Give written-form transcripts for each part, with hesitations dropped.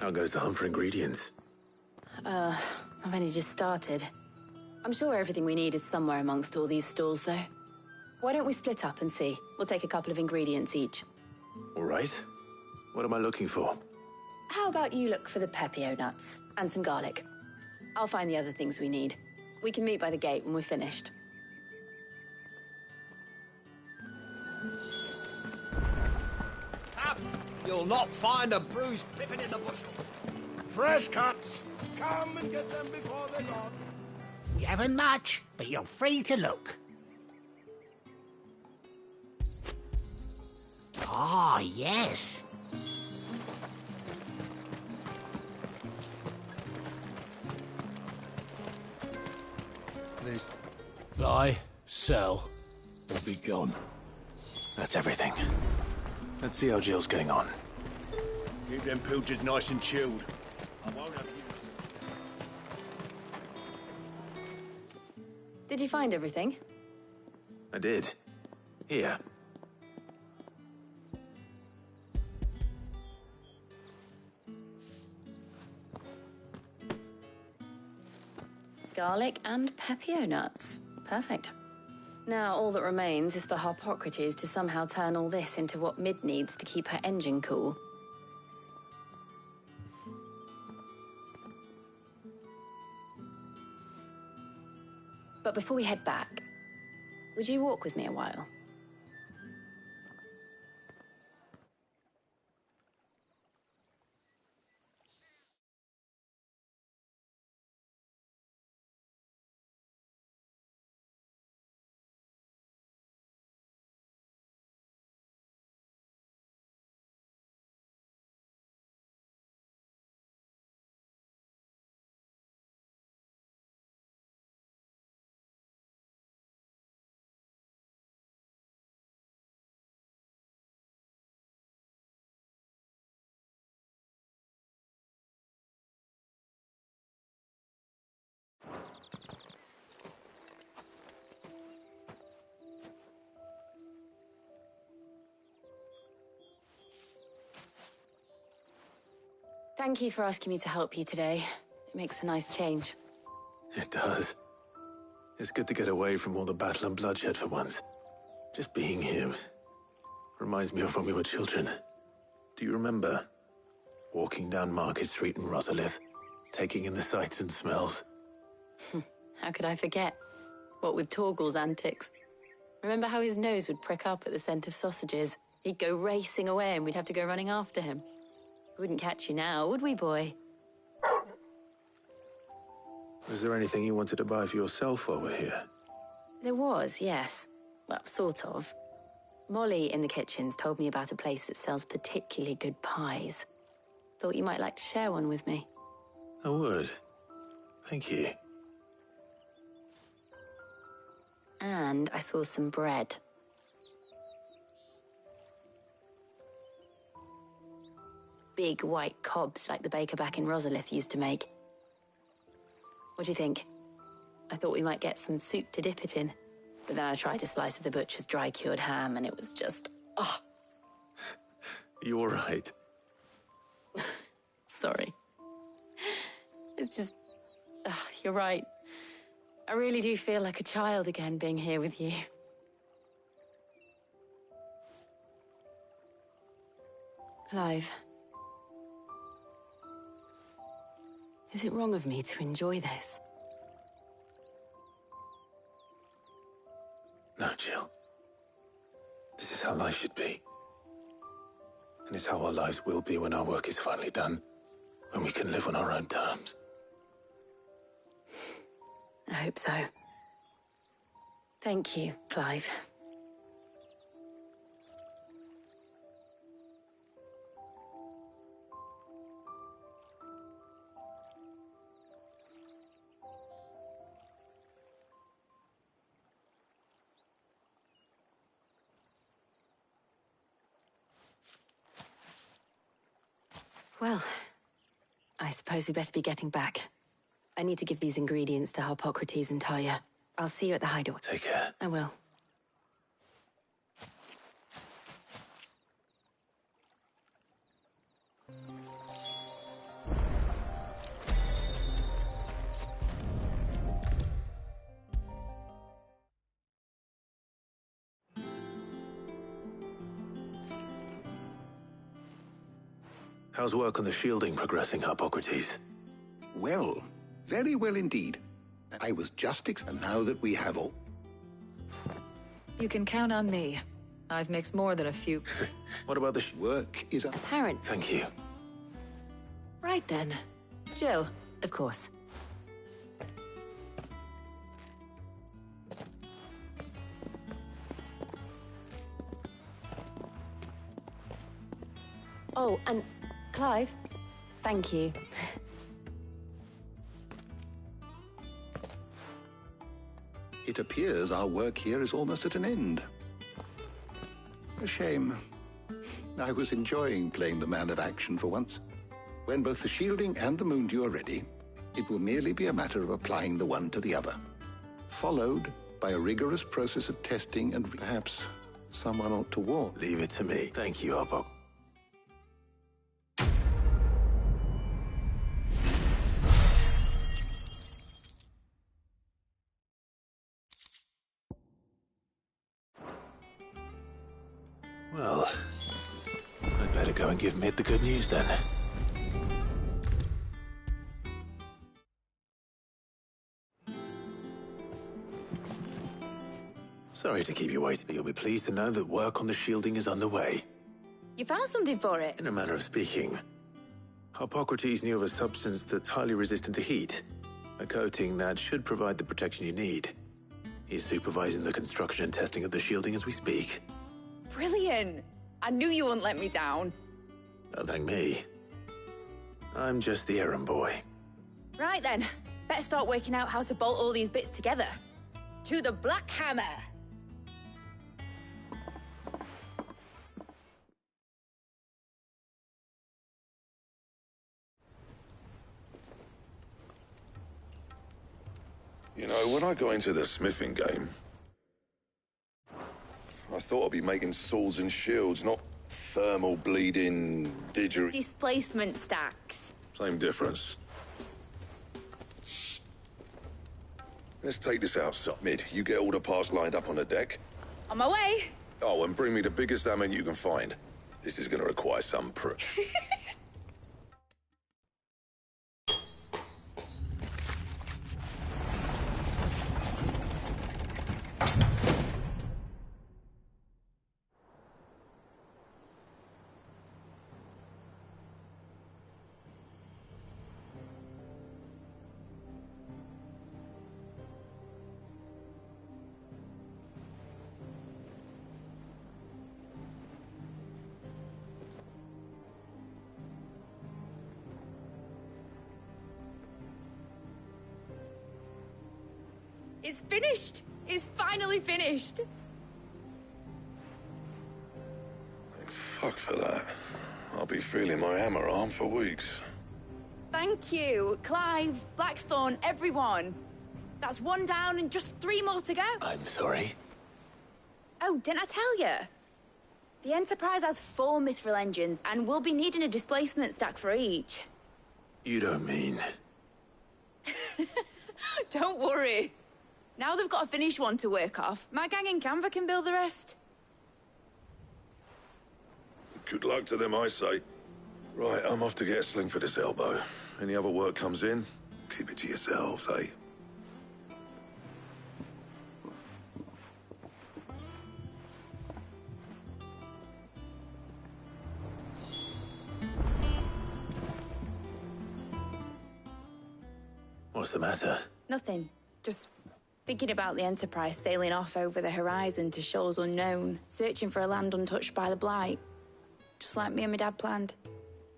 How goes the hunt for ingredients? I've only just started. I'm sure everything we need is somewhere amongst all these stalls, though. Why don't we split up and see? We'll take a couple of ingredients each. All right. What am I looking for? How about you look for the pepio nuts and some garlic? I'll find the other things we need. We can meet by the gate when we're finished. Up! You'll not find a bruised pippin in the bushel. Fresh cuts. Come and get them before they're gone. We haven't much, but you're free to look. Ah, yes. This Buy, sell, or be gone. That's everything. Let's see how Jill's getting on. keep them pilchards nice and chilled. I won't have you. Did you find everything? I did. Here. Garlic and pepio nuts. Perfect. Now all that remains is for Harpocrates to somehow turn all this into what Mid needs to keep her engine cool. But before we head back, would you walk with me a while? Thank you for asking me to help you today. It makes a nice change. It does. It's good to get away from all the battle and bloodshed for once. Just being here reminds me of when we were children. Do you remember? Walking down Market Street in Rosalith, taking in the sights and smells. How could I forget? What with Torgal's antics. Remember how his nose would prick up at the scent of sausages? He'd go racing away and we'd have to go running after him. We wouldn't catch you now, would we, boy? Was there anything you wanted to buy for yourself while we're here? There was, yes. Well, sort of. Molly in the kitchens told me about a place that sells particularly good pies. Thought you might like to share one with me. I would. Thank you. And I saw some bread. Big white cobs like the baker back in Rosalith used to make. What do you think? I thought we might get some soup to dip it in. But then I tried a slice of the butcher's dry-cured ham and it was just... oh. You all right? Sorry. It's just... you're right. I really do feel like a child again being here with you. Clive. Is it wrong of me to enjoy this? No, Jill. This is how life should be. And it's how our lives will be when our work is finally done. When we can live on our own terms. I hope so. Thank you, Clive. Well, I suppose we better be getting back. I need to give these ingredients to Harpocrates and Talia. I'll see you at the hideaway. Take care. I will. How's work on the shielding progressing, Harpocrates? Well, very well indeed. I was just and now that we have all... You can count on me. I've mixed more than a few... What about the Work is a... Apparent. Thank you. Right then. Jill, of course. Oh, and Clive, thank you. It appears our work here is almost at an end. A shame. I was enjoying playing the man of action for once. When both the shielding and the Moondew are ready, it will merely be a matter of applying the one to the other, followed by a rigorous process of testing and perhaps someone ought to warn. Leave it to me. Thank you, Harpoc. Well, I'd better go and give Mid the good news then. Sorry to keep you waiting, but you'll be pleased to know that work on the shielding is underway. You found something for it? In a manner of speaking, Harpocrates knew of a substance that's highly resistant to heat, a coating that should provide the protection you need. He's supervising the construction and testing of the shielding as we speak. Brilliant! I knew you wouldn't let me down. Don't thank me. I'm just the errand boy. Right then, better start working out how to bolt all these bits together. To the Black Hammer! You know, when I got into the smithing game, I thought I'd be making swords and shields, not thermal bleeding didgeridoo. Displacement stacks. Same difference. Let's take this outside. Mid, you get all the parts lined up on the deck. On my way! Oh, and bring me the biggest hammer you can find. This is going to require some It's finished! It's finally finished! Thank fuck for that. I'll be feeling my hammer arm for weeks. Thank you, Clive, Blackthorn, everyone. That's one down and just 3 more to go. I'm sorry. Oh, didn't I tell you? The Enterprise has 4 mithril engines, and we'll be needing a displacement stack for each. You don't mean... Don't worry. Now they've got a finished one to work off, my gang in Canva can build the rest. Good luck to them, I say. Right, I'm off to get a sling for this elbow. Any other work comes in, keep it to yourselves, eh? What's the matter? Nothing. Just thinking about the Enterprise sailing off over the horizon to shores unknown, searching for a land untouched by the Blight. Just like me and my dad planned.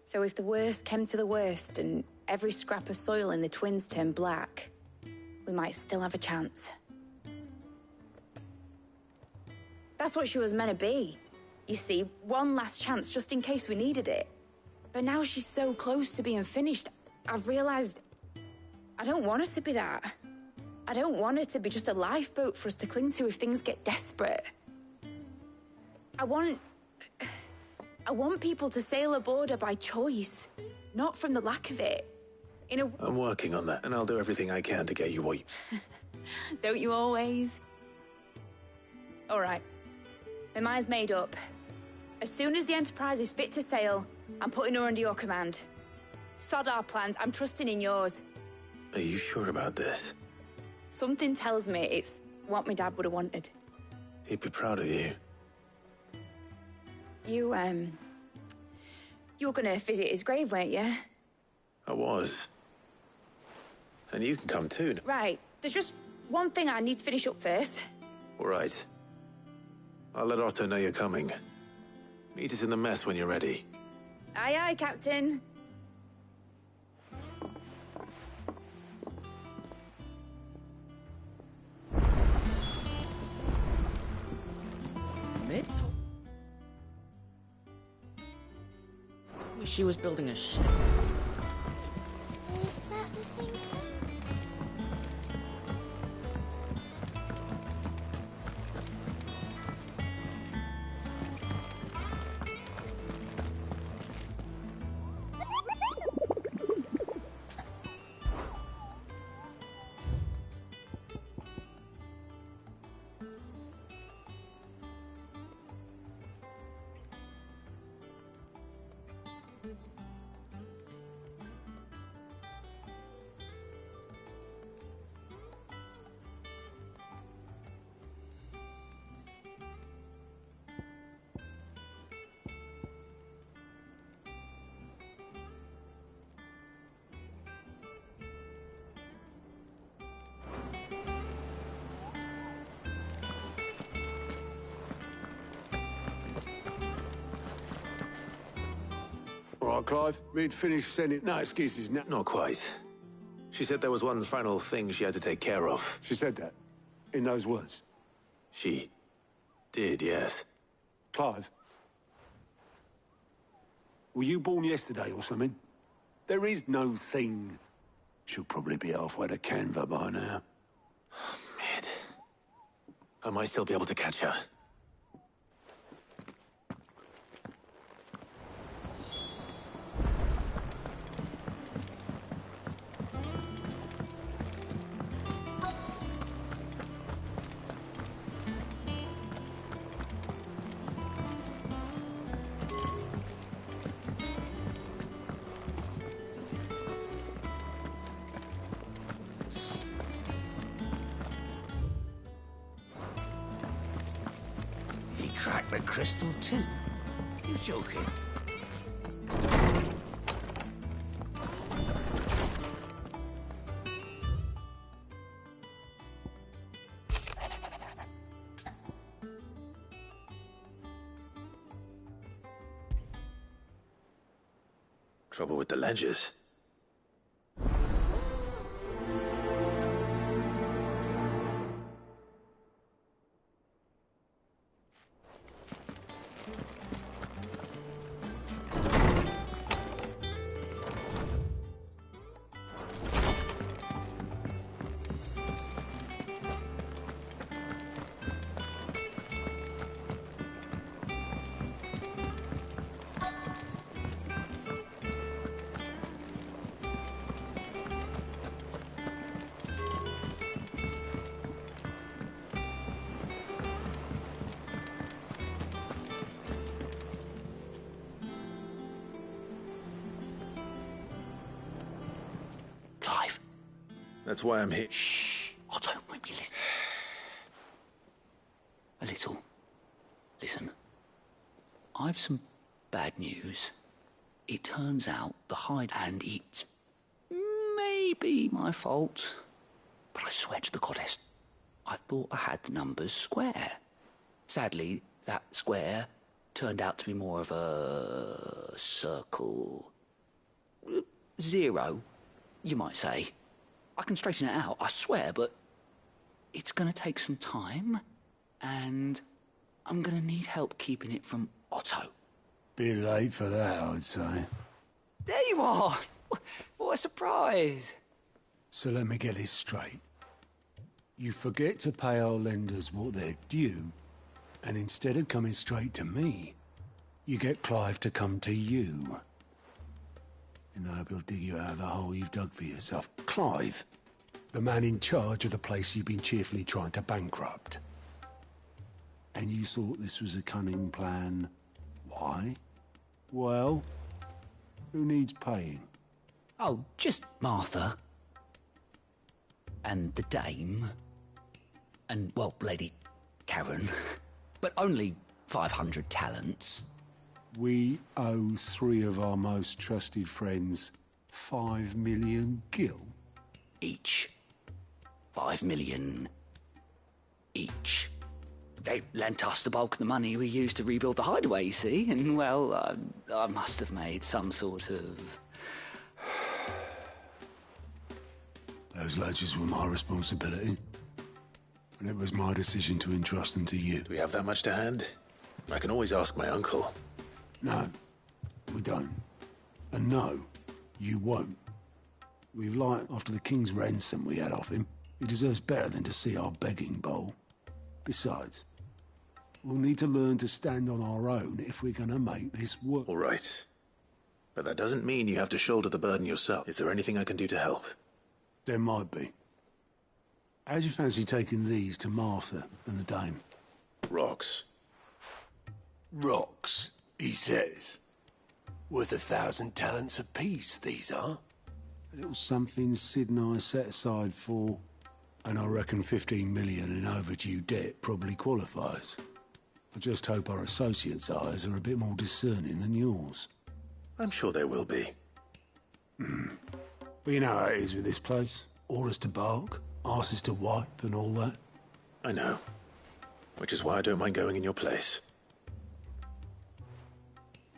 So if the worst came to the worst and every scrap of soil in the Twins turned black, we might still have a chance. That's what she was meant to be. You see, one last chance just in case we needed it. But now she's so close to being finished, I've realized I don't want her to be that. I don't want it to be just a lifeboat for us to cling to if things get desperate. I want people to sail aboard her by choice, not from the lack of it. I'm working on that, and I'll do everything I can to get you what you... Don't you always? All right. My mind's made up. As soon as the Enterprise is fit to sail, I'm putting her under your command. Sod our plans, I'm trusting in yours. Are you sure about this? Something tells me it's what my dad would have wanted. He'd be proud of you. You were gonna visit his grave, weren't you? I was. And you can come too. Right, there's just one thing I need to finish up first. All right. I'll let Otto know you're coming. Meet us in the mess when you're ready. Aye, aye, Captain. Wish she was building a ship. Is that the thing too? All right, Clive. We'd finished sending... No excuses now. Not quite. She said there was one final thing she had to take care of. She said that? In those words? She did, yes. Clive? Were you born yesterday or something? There is no thing. She'll probably be halfway to Canva by now. Mid. I might still be able to catch her. Crack the crystal too? You're joking. Trouble with the ledgers. That's why I'm here. Shh! Otto, make me listen. A little. Listen. I've some bad news. It turns out the hide, and it's maybe my fault, but I swear to the goddess, I thought I had the numbers square. Sadly, that square turned out to be more of a circle. 0, you might say. I can straighten it out, I swear, but it's gonna take some time, and I'm gonna need help keeping it from Otto. Bit late for that, I'd say. There you are! What a surprise! So let me get this straight. You forget to pay our lenders what they're due, and instead of coming straight to me, you get Clive to come to you. And I hope he'll dig you out of the hole you've dug for yourself. Clive, the man in charge of the place you've been cheerfully trying to bankrupt. And you thought this was a cunning plan? Why? Well, who needs paying? Oh, just Martha. And the dame. And, well, Lady Karen. But only 500 talents. We owe 3 of our most trusted friends 5 million gil. Each. 5 million each. They lent us the bulk of the money we used to rebuild the hideaway, you see, and, well, I must have made some sort of... Those ledgers were my responsibility. And it was my decision to entrust them to you. Do we have that much to hand? I can always ask my uncle. No, we don't. And no, you won't. We've light after the king's ransom we had off him. He deserves better than to see our begging bowl. Besides, we'll need to learn to stand on our own if we're gonna make this work. All right. But that doesn't mean you have to shoulder the burden yourself. Is there anything I can do to help? There might be. How'd you fancy taking these to Martha and the dame? Rocks. Rocks, he says. Worth 1,000 talents apiece, these are. A little something Sid and I set aside for... And I reckon 15 million in overdue debt probably qualifies. I just hope our associates' eyes are a bit more discerning than yours. I'm sure there will be. But you know how it is with this place. Orders to bark, arses to wipe and all that. I know. Which is why I don't mind going in your place.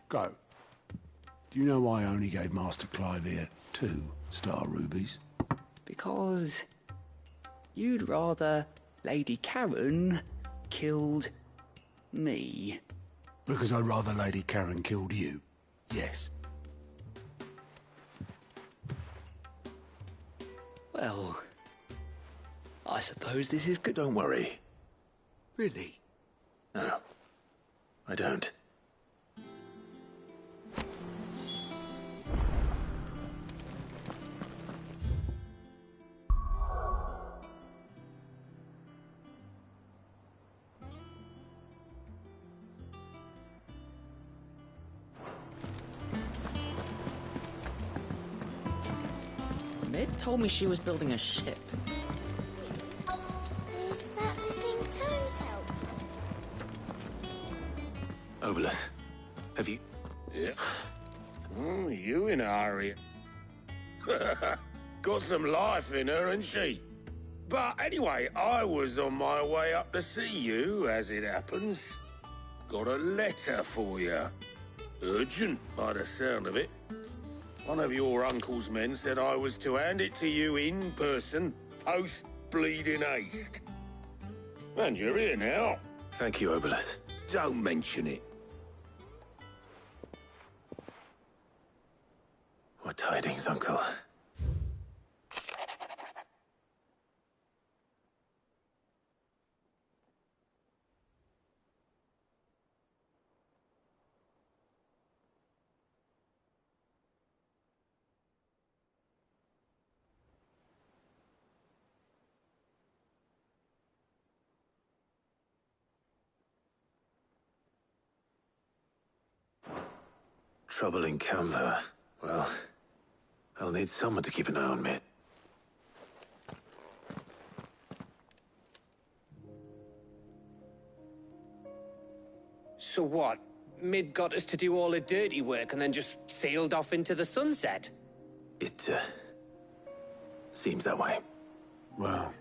Go. Do you know why I only gave Master Clive here 2 star rubies? Because you'd rather Lady Karen killed me. Because I'd rather Lady Karen killed you. Yes. Well, I suppose this is good. Don't worry. Really? No, I don't. Mid told me she was building a ship. Is that the thing Tomes helped? Oboleth, have you... Yeah. You in a hurry. Got some life in her, ain't she? But anyway, I was on my way up to see you, as it happens. Got a letter for you. Urgent, by the sound of it. One of your uncle's men said I was to hand it to you in person, post-bleeding haste. And you're here now. Thank you, Oboleth. Don't mention it. What tidings, Uncle? Trouble in Canva. Well, I'll need someone to keep an eye on me. So what? Mid got us to do all the dirty work and then just sailed off into the sunset? It, seems that way. Well,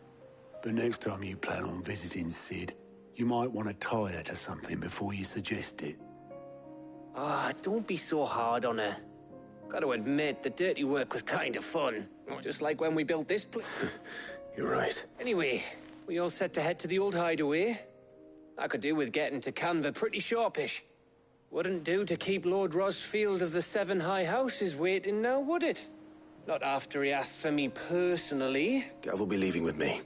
but next time you plan on visiting Sid, you might want to tie her to something before you suggest it. Ah, don't be so hard on her. Gotta admit, the dirty work was kind of fun. Just like when we built this place. You're right. Anyway, we all set to head to the old hideaway. I could do with getting to Canva pretty sharpish. Wouldn't do to keep Lord Rosfield of the Seven High Houses waiting now, would it? Not after he asked for me personally. Gav will be leaving with me.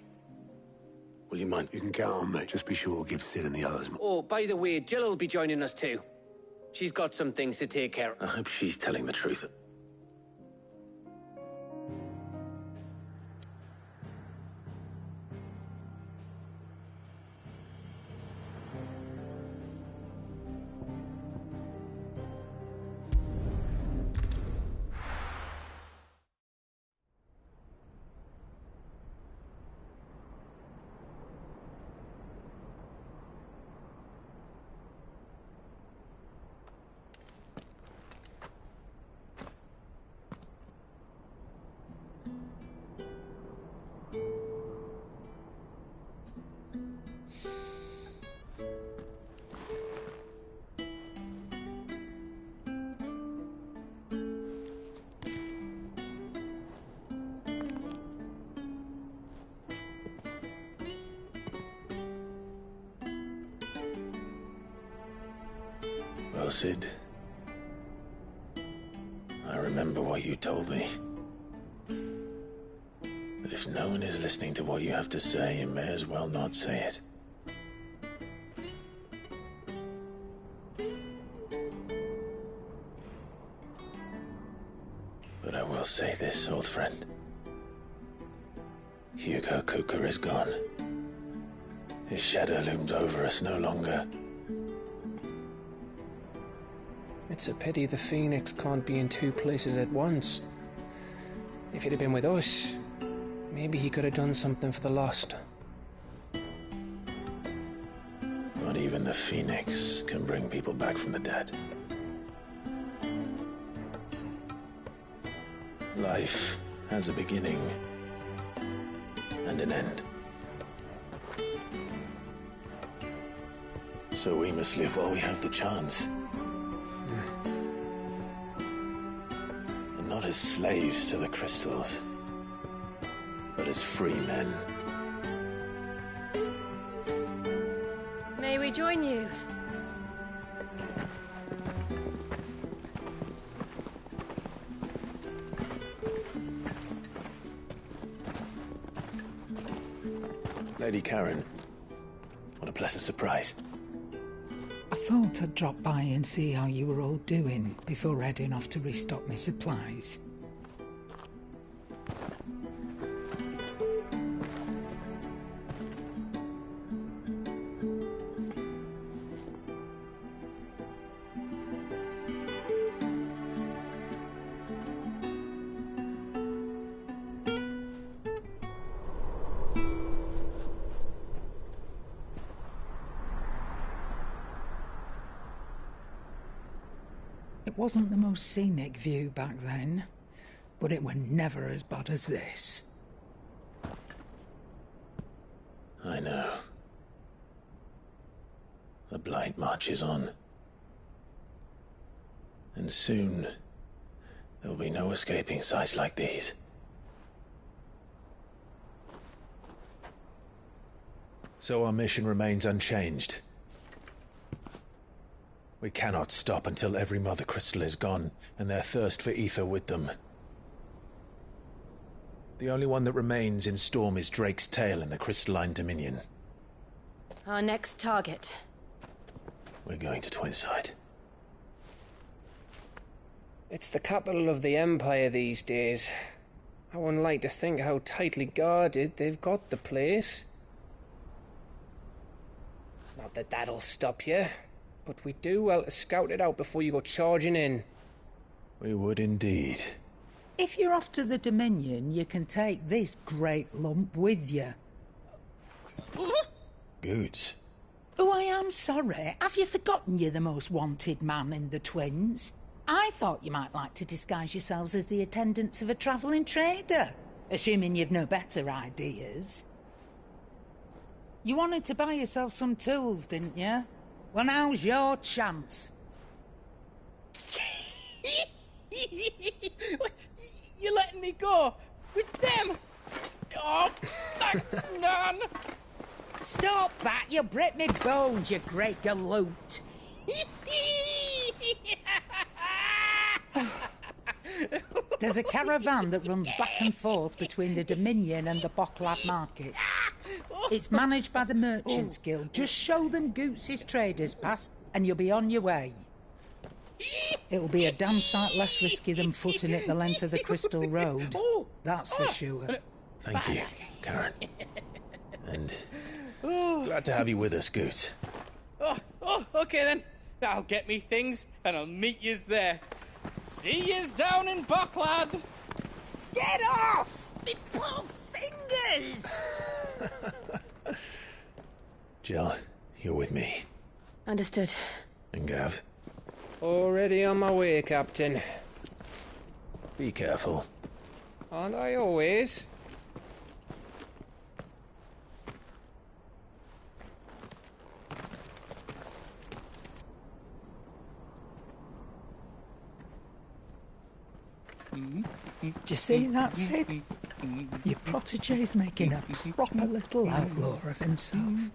Will you mind? You can count on me. Just be sure to give Sid and the others... Oh, by the way, Jill will be joining us too. She's got some things to take care of. I hope she's telling the truth. Well, Sid, I remember what you told me. That if no one is listening to what you have to say, you may as well not say it. But I will say this, old friend. Hugo Cooker is gone. His shadow looms over us no longer. It's a pity the Phoenix can't be in two places at once. If he'd have been with us, maybe he could have done something for the Lost. Not even the Phoenix can bring people back from the dead. Life has a beginning and an end. So we must live while we have the chance. And not as slaves to the crystals, but as free men. May we join you? Lady Karen, what a pleasant surprise. I thought I'd drop by and see how you were all doing before heading off to restock my supplies. It wasn't the most scenic view back then, but it were never as bad as this. I know. The Blight marches on. And soon, there'll be no escaping sights like these. So our mission remains unchanged. We cannot stop until every Mother Crystal is gone, and their thirst for ether with them. The only one that remains in Storm is Drake's Tail in the Crystalline Dominion. Our next target. We're going to Twinside. It's the capital of the Empire these days. I wouldn't like to think how tightly guarded they've got the place. Not that that'll stop you. But we do well to scout it out before you go charging in. We would indeed. If you're off to the Dominion, you can take this great lump with you. Goods. Oh, I am sorry. Have you forgotten you're the most wanted man in the Twins? I thought you might like to disguise yourselves as the attendants of a travelling trader, assuming you've no better ideas. You wanted to buy yourself some tools, didn't you? Well, now's your chance. You're letting me go? With them? Oh, thanks, Nan! Stop that! You'll break me bones, you great galoot! There's a caravan that runs back and forth between the Dominion and the Bocklad markets. It's managed by the Merchants Guild. Just show them Goots' traders pass, and you'll be on your way. It'll be a damn sight less risky than footing it the length of the Crystal Road. That's for sure. Thank you, Karen. And glad to have you with us, Goots. Okay then. I'll get me things, and I'll meet yous there. See yous down in Bocklad. Get off! Me poor fingers! Jill, you're with me. Understood. And Gav? Already on my way, Captain. Be careful. Aren't I always? Do you see that, Sid? Your protege's making a proper little outlaw of himself.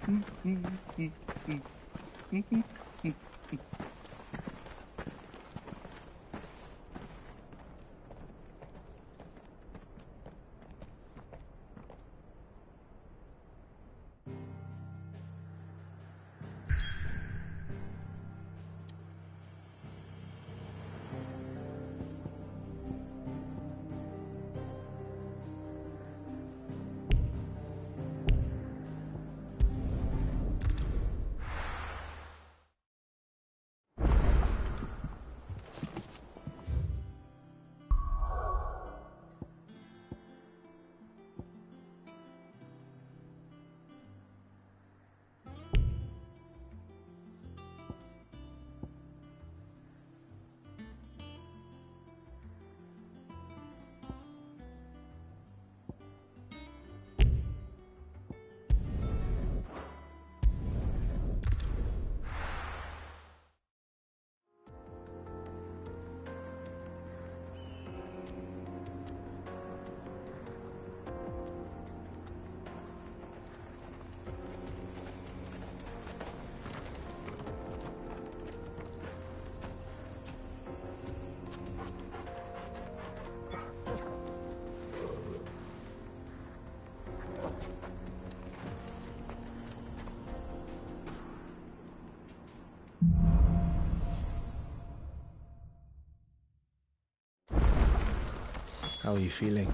How are you feeling?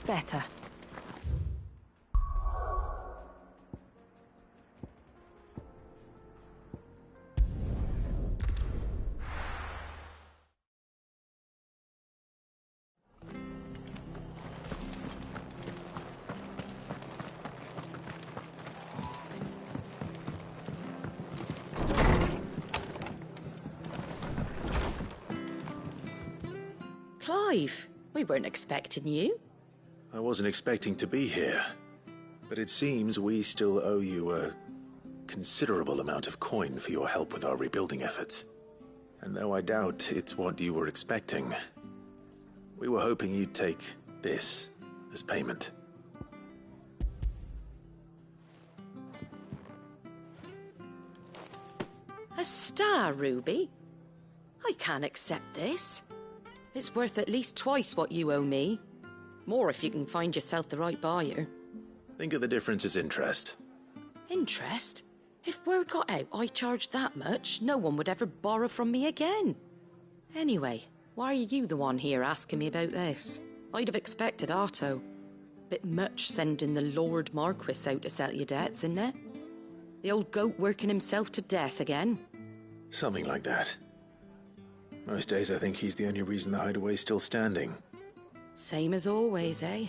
Better. Clive, we weren't expecting you. I wasn't expecting to be here, but it seems we still owe you a considerable amount of coin for your help with our rebuilding efforts. And though I doubt it's what you were expecting, we were hoping you'd take this as payment. A star ruby? I can't accept this. It's worth at least twice what you owe me. More if you can find yourself the right buyer. Think of the difference as interest. Interest? If word got out I charged that much, no one would ever borrow from me again. Anyway, why are you the one here asking me about this? I'd have expected Otto. Bit much sending the Lord Marquis out to settle your debts, isn't it? The old goat working himself to death again. Something like that. Most days I think he's the only reason the hideaway's still standing. Same as always, eh?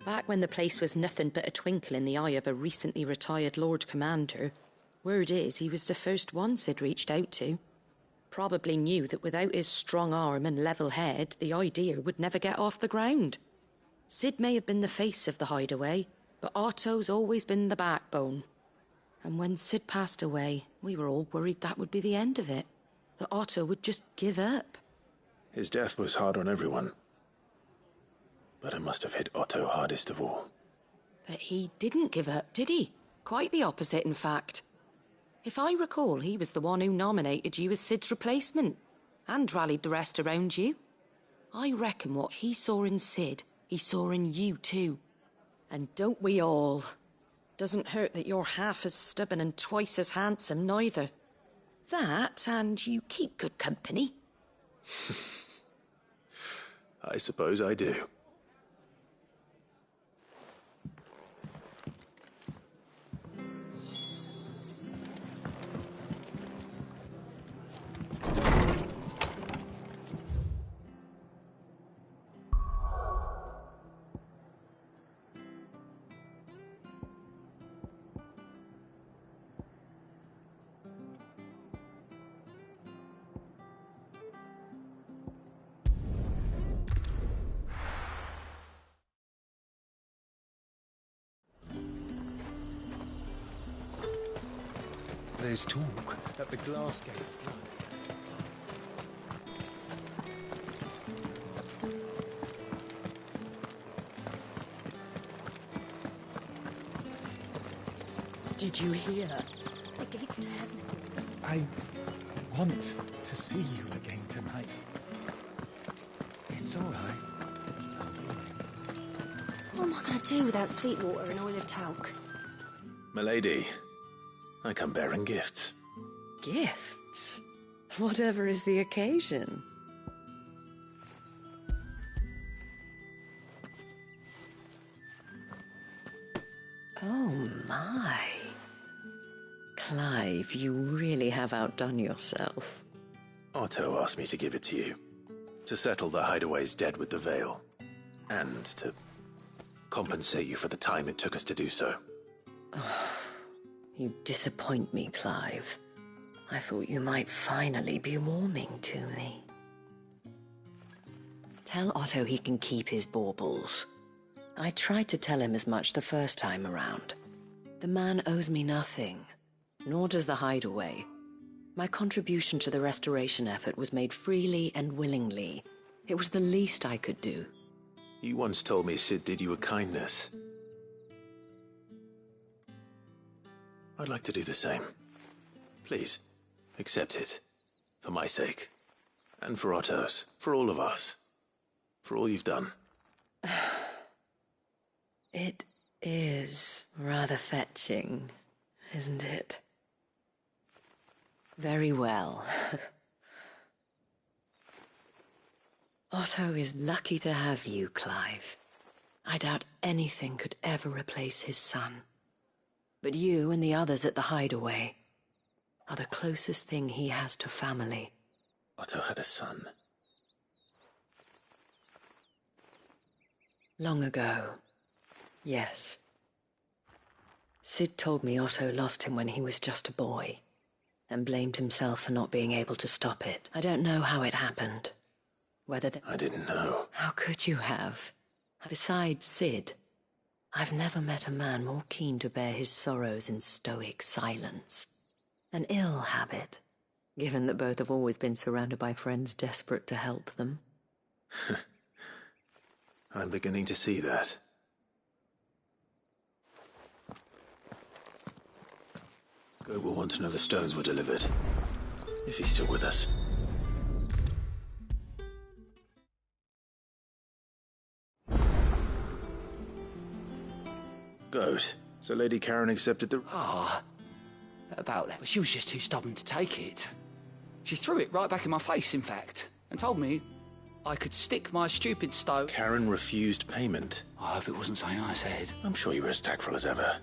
Back when the place was nothing but a twinkle in the eye of a recently retired Lord Commander, word is he was the first one Sid reached out to. Probably knew that without his strong arm and level head, the idea would never get off the ground. Sid may have been the face of the hideaway, but Otto's always been the backbone. And when Sid passed away, we were all worried that would be the end of it. That Otto would just give up. His death was hard on everyone. But it must have hit Otto hardest of all. But he didn't give up, did he? Quite the opposite, in fact. If I recall, he was the one who nominated you as Sid's replacement, and rallied the rest around you. I reckon what he saw in Sid, he saw in you too. And don't we all? Doesn't hurt that you're half as stubborn and twice as handsome, neither. That, and you keep good company. I suppose I do. There's talk that the Glassgate flood. Did you hear? The gates to heaven. I want to see you again tonight. It's all right. What am I going to do without sweet water and oil of talc? Milady, I come bearing gifts. Gifts? Whatever is the occasion. Oh my. Clive, you really have outdone yourself. Otto asked me to give it to you. To settle the Hideaway's debt with the Veil. And to compensate you for the time it took us to do so. You disappoint me, Clive. I thought you might finally be warming to me. Tell Otto he can keep his baubles. I tried to tell him as much the first time around. The man owes me nothing, nor does the Hideaway. My contribution to the restoration effort was made freely and willingly. It was the least I could do. You once told me Sid did you a kindness. I'd like to do the same. Please, accept it. For my sake. And for Otto's. For all of us. For all you've done. It is rather fetching, isn't it? Very well. Otto is lucky to have you, Clive. I doubt anything could ever replace his son. But you and the others at the Hideaway are the closest thing he has to family. Otto had a son. Long ago, yes. Sid told me Otto lost him when he was just a boy, and blamed himself for not being able to stop it. I don't know how it happened. Whether I didn't know. How could you have? Besides Sid, I've never met a man more keen to bear his sorrows in stoic silence. An ill habit, given that both have always been surrounded by friends desperate to help them. I'm beginning to see that. Goat will want to know the stones were delivered. If he's still with us. Goat. So Lady Karen accepted the... About that, but she was just too stubborn to take it. She threw it right back in my face, in fact, and told me I could stick my stupid stone... Karen refused payment. I hope it wasn't something I said. I'm sure you were as tactful as ever.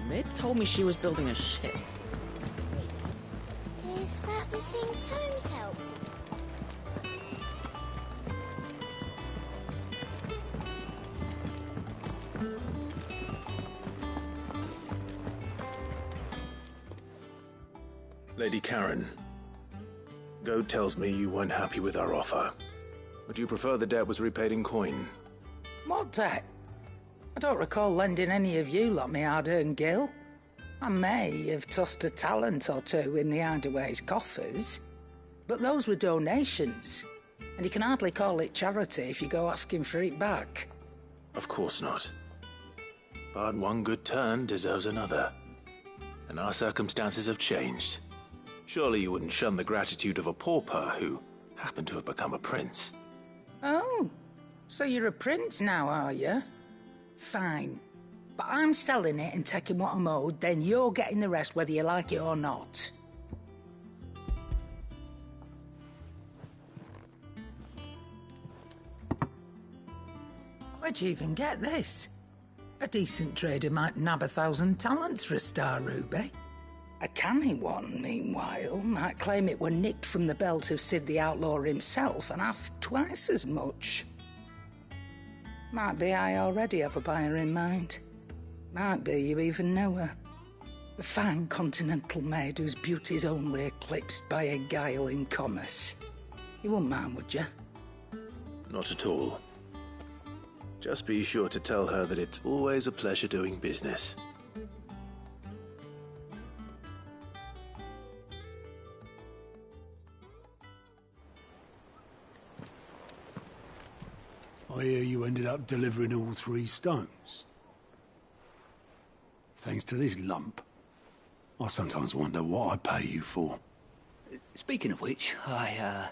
Mid told me she was building a ship. Is that the thing Tomes helped? Lady Karen, Goat tells me you weren't happy with our offer. Would you prefer the debt was repaid in coin? What debt? I don't recall lending any of you lot me hard-earned gil. I may have tossed a talent or two in the Hideaway's coffers, but those were donations, and you can hardly call it charity if you go asking for it back. Of course not. But one good turn deserves another. And our circumstances have changed. Surely you wouldn't shun the gratitude of a pauper who happened to have become a prince. Oh, so you're a prince now, are you? Fine. But I'm selling it and taking what I'm owed, then you're getting the rest whether you like it or not. Where'd you even get this? A decent trader might nab 1,000 talents for a star ruby. A canny one, meanwhile, might claim it were nicked from the belt of Sid the Outlaw himself and ask twice as much. Might be I already have a buyer in mind. Might be you even know her. The fine continental maid whose beauty's only eclipsed by a guile in commerce. You wouldn't mind, would you? Not at all. Just be sure to tell her that it's always a pleasure doing business. I hear you ended up delivering all 3 stones. Thanks to this lump. I sometimes wonder what I pay you for. Speaking of which, I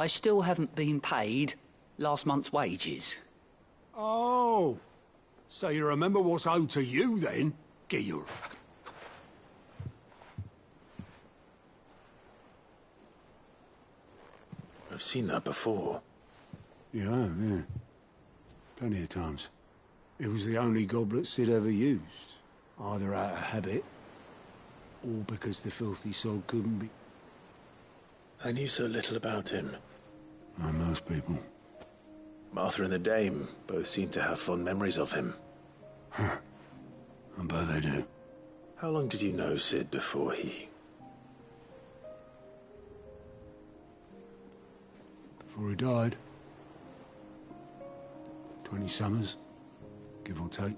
still haven't been paid last month's wages. Oh, so you remember what's owed to you then, Gil? I've seen that before. You have, yeah. Plenty of times. It was the only goblet Sid ever used, either out of habit or because the filthy soul couldn't be... I knew so little about him. Like most people. Martha and the Dame both seem to have fond memories of him. I bet they do. How long did you know Sid before he... Before he died? 20 summers, give or take.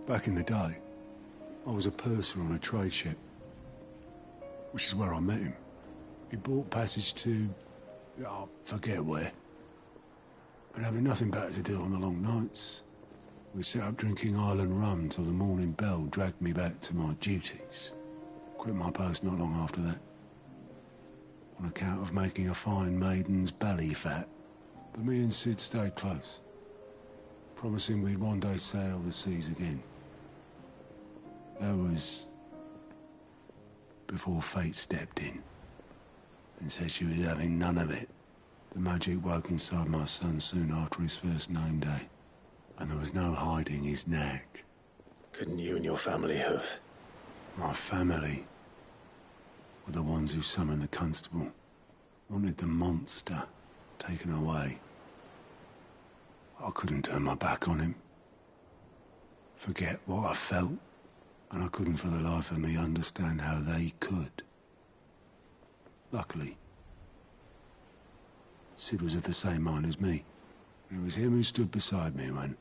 Back in the day, I was a purser on a trade ship, which is where I met him. He bought passage to... I forget where. And having nothing better to do on the long nights, we sat up drinking Island rum till the morning bell dragged me back to my duties. Quit my post not long after that, on account of making a fine maiden's belly fat. But me and Sid stayed close, promising we'd one day sail the seas again. That was before fate stepped in and said she was having none of it. The magic woke inside my son soon after his first name day, and there was no hiding his knack. Couldn't you and your family have? My family were the ones who summoned the constable, wanted the monster taken away. I couldn't turn my back on him, forget what I felt, and I couldn't for the life of me understand how they could. Luckily, Sid was of the same mind as me. It was him who stood beside me when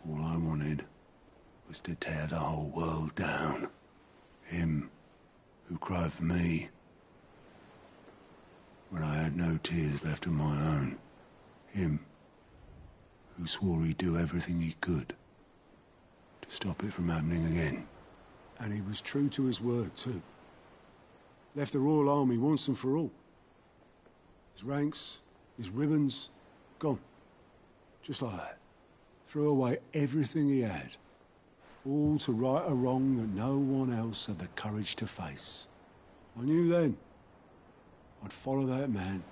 all I wanted was to tear the whole world down. Him who cried for me when I had no tears left of my own. Him who swore he'd do everything he could to stop it from happening again. And he was true to his word, too. Left the Royal Army once and for all. His ranks, his ribbons, gone. Just like that. Threw away everything he had. All to right a wrong that no one else had the courage to face. I knew then I'd follow that man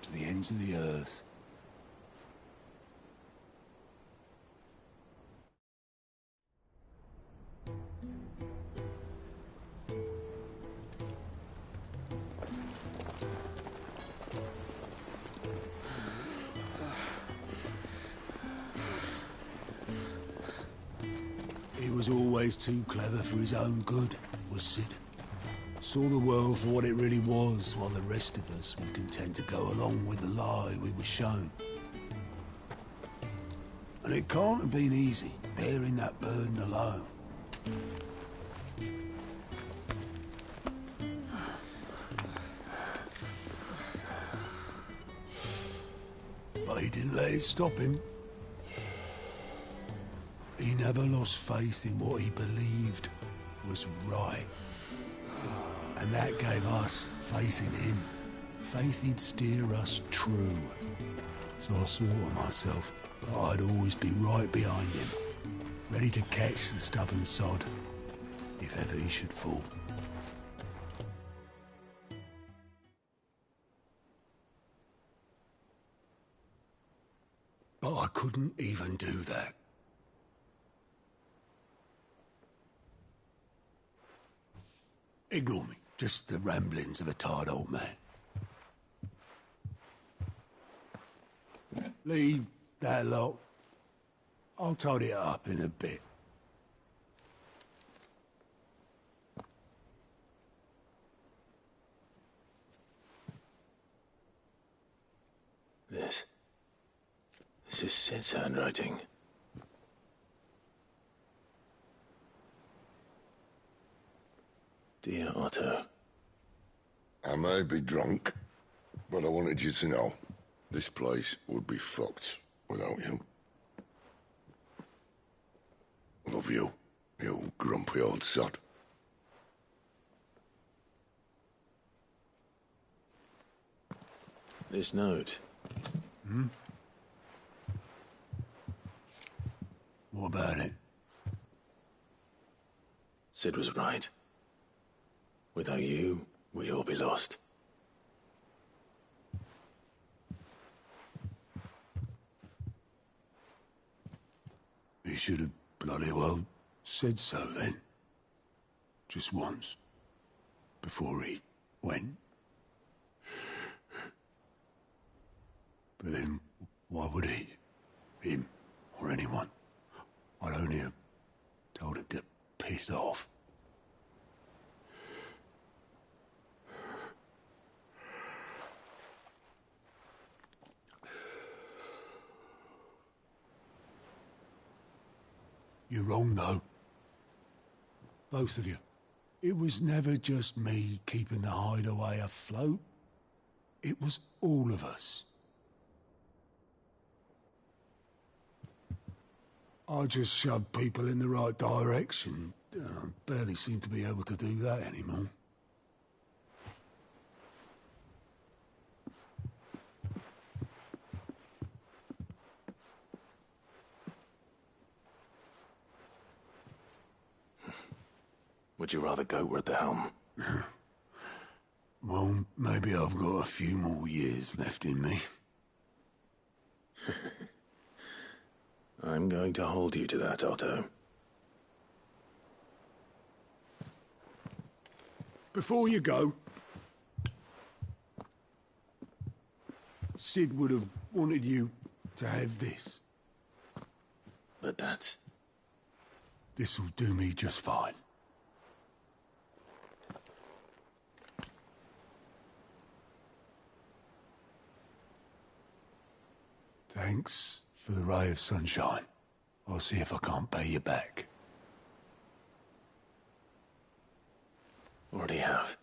to the ends of the earth. He was always too clever for his own good, was Sid. Saw the world for what it really was, while the rest of us were content to go along with the lie we were shown. And it can't have been easy, bearing that burden alone. But he didn't let it stop him. He never lost faith in what he believed was right. And that gave us faith in him. Faith he'd steer us true. So I swore to myself that I'd always be right behind him, ready to catch the stubborn sod, if ever he should fall. But I couldn't even do that. Ignore me. Just the ramblings of a tired old man. Leave that lot. I'll tidy it up in a bit. This is Sid's handwriting. Dear Otto. I may be drunk, but I wanted you to know this place would be fucked without you. Love you, you grumpy old sod. This note. Hmm? What about it? Sid was right. Without you, we'd all be lost. He should have bloody well said so then. Just once. Before he went. But then, why would he? Him, or anyone. I'd only have told him to piss off. You're wrong, though. Both of you. It was never just me keeping the hideaway afloat. It was all of us. I just shoved people in the right direction. I barely seem to be able to do that anymore. Would you rather go at the helm? Well, maybe I've got a few more years left in me. I'm going to hold you to that, Otto. Before you go, Sid would have wanted you to have this. But that's... This'll do me just fine. Thanks for the ray of sunshine. I'll see if I can't pay you back. Already have.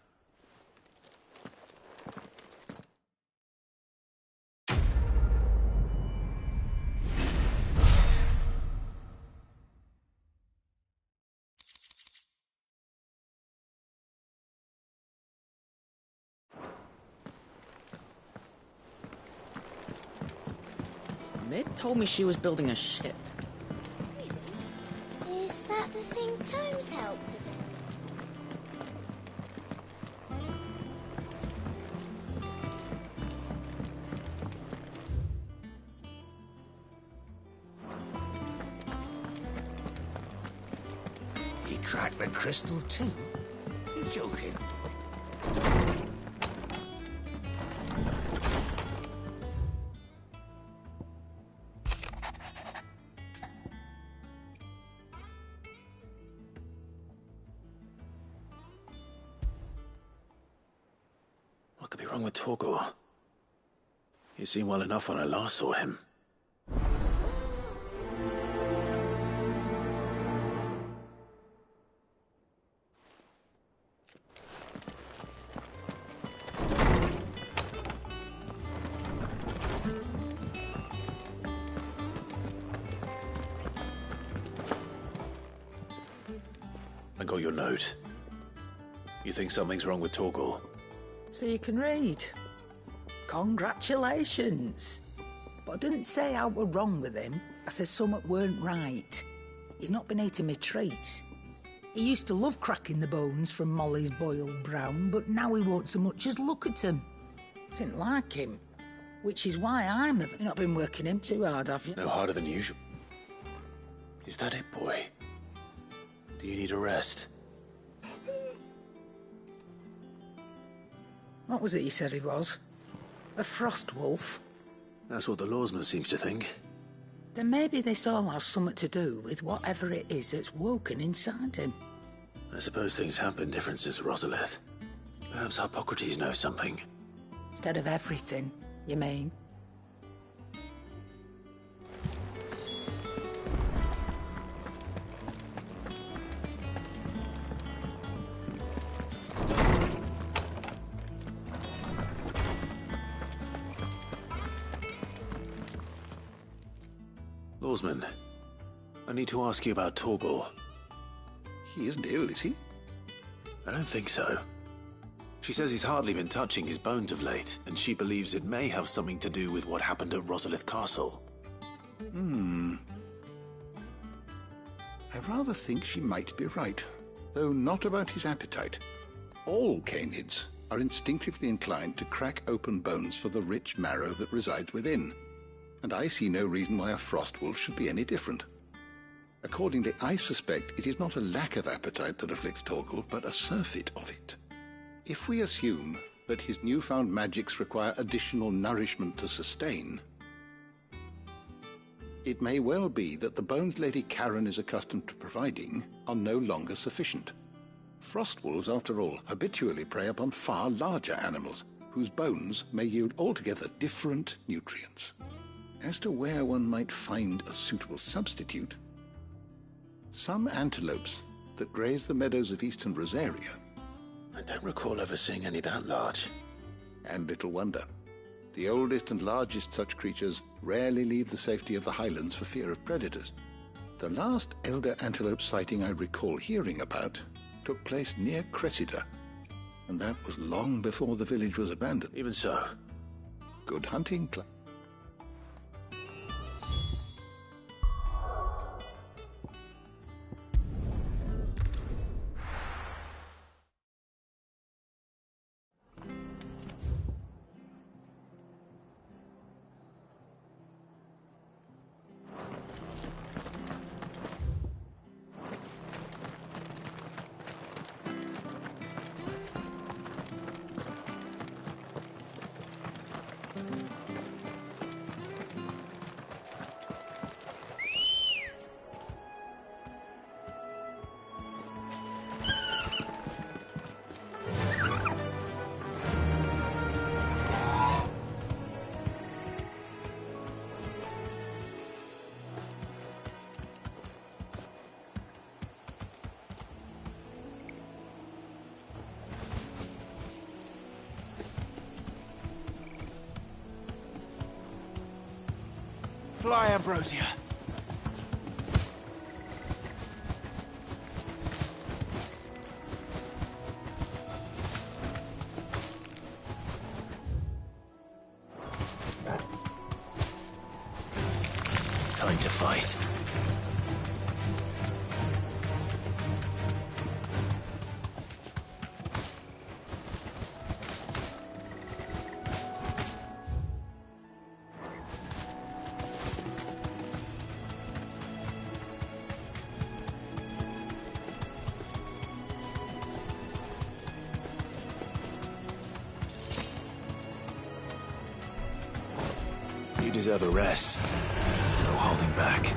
Mid told me she was building a ship. Really? Is that the thing Tomes helped with? He cracked the crystal too? You joking? What could be wrong with Torgor? He seemed well enough when I last saw him. I got your note. You think something's wrong with Torgor? So you can read. Congratulations. But I didn't say I were wrong with him. I said something weren't right. He's not been eating me treats. He used to love cracking the bones from Molly's boiled brown, but now he won't so much as look at him. Didn't like him. Which is why I'm... You've not been working him too hard, have you? No harder than usual. Is that it, boy? Do you need a rest? What was it he said he was? A frost wolf? That's what the lawsman seems to think. Then maybe this all has something to do with whatever it is that's woken inside him. I suppose things have been different since Rosalith. Perhaps Hippocrates knows something. Instead of everything, you mean? Oarsman, I need to ask you about Torgal. He isn't ill, is he? I don't think so. She says he's hardly been touching his bones of late, and she believes it may have something to do with what happened at Rosalith Castle. I rather think she might be right, though not about his appetite. All canids are instinctively inclined to crack open bones for the rich marrow that resides within, and I see no reason why a frostwolf should be any different. Accordingly, I suspect it is not a lack of appetite that afflicts Torgal, but a surfeit of it. If we assume that his newfound magics require additional nourishment to sustain, it may well be that the bones Lady Karen is accustomed to providing are no longer sufficient. Frostwolves, after all, habitually prey upon far larger animals, whose bones may yield altogether different nutrients. As to where one might find a suitable substitute, some antelopes that graze the meadows of eastern Rosaria. I don't recall ever seeing any that large. And little wonder. The oldest and largest such creatures rarely leave the safety of the highlands for fear of predators. The last elder antelope sighting I recall hearing about took place near Cressida, and that was long before the village was abandoned. Even so. Good hunting, Fly, Ambrosia. Time to fight. You deserve a rest. No holding back.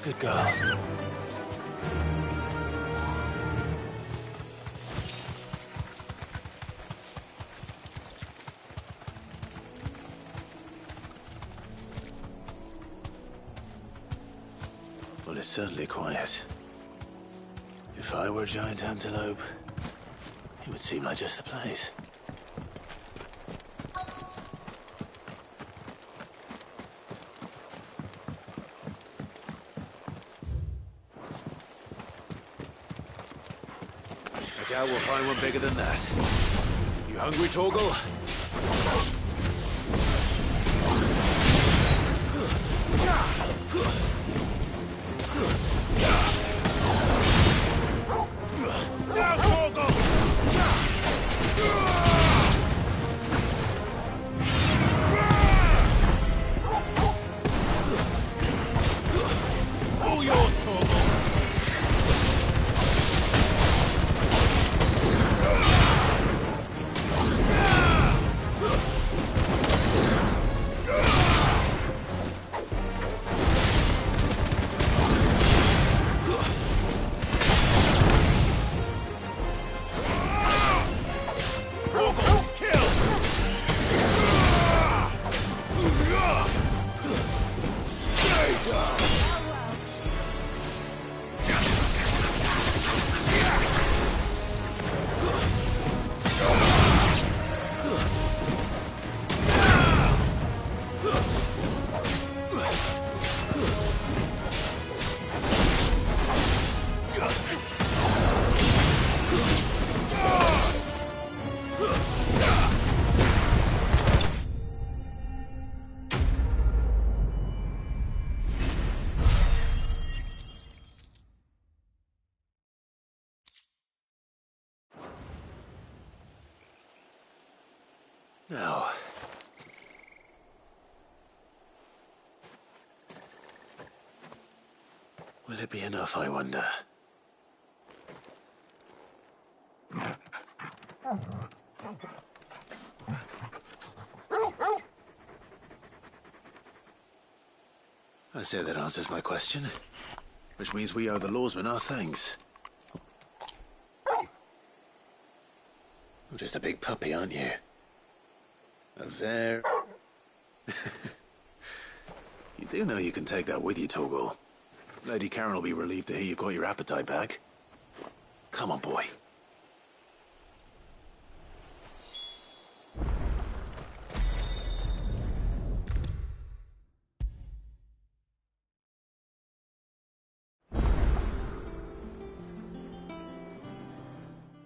Good girl. Well, it's certainly quiet. If I were a giant antelope, it would seem like just the place. I doubt we'll find one bigger than that. You hungry, Torgal? Now, Torgal! All yours, Torgal! Now. Will it be enough, I wonder? I say that answers my question. Which means we owe the lawsman our thanks. You're just a big puppy, aren't you? A very... You do know you can take that with you, Torgal. Lady Karen will be relieved to hear you've got your appetite back. Come on, boy.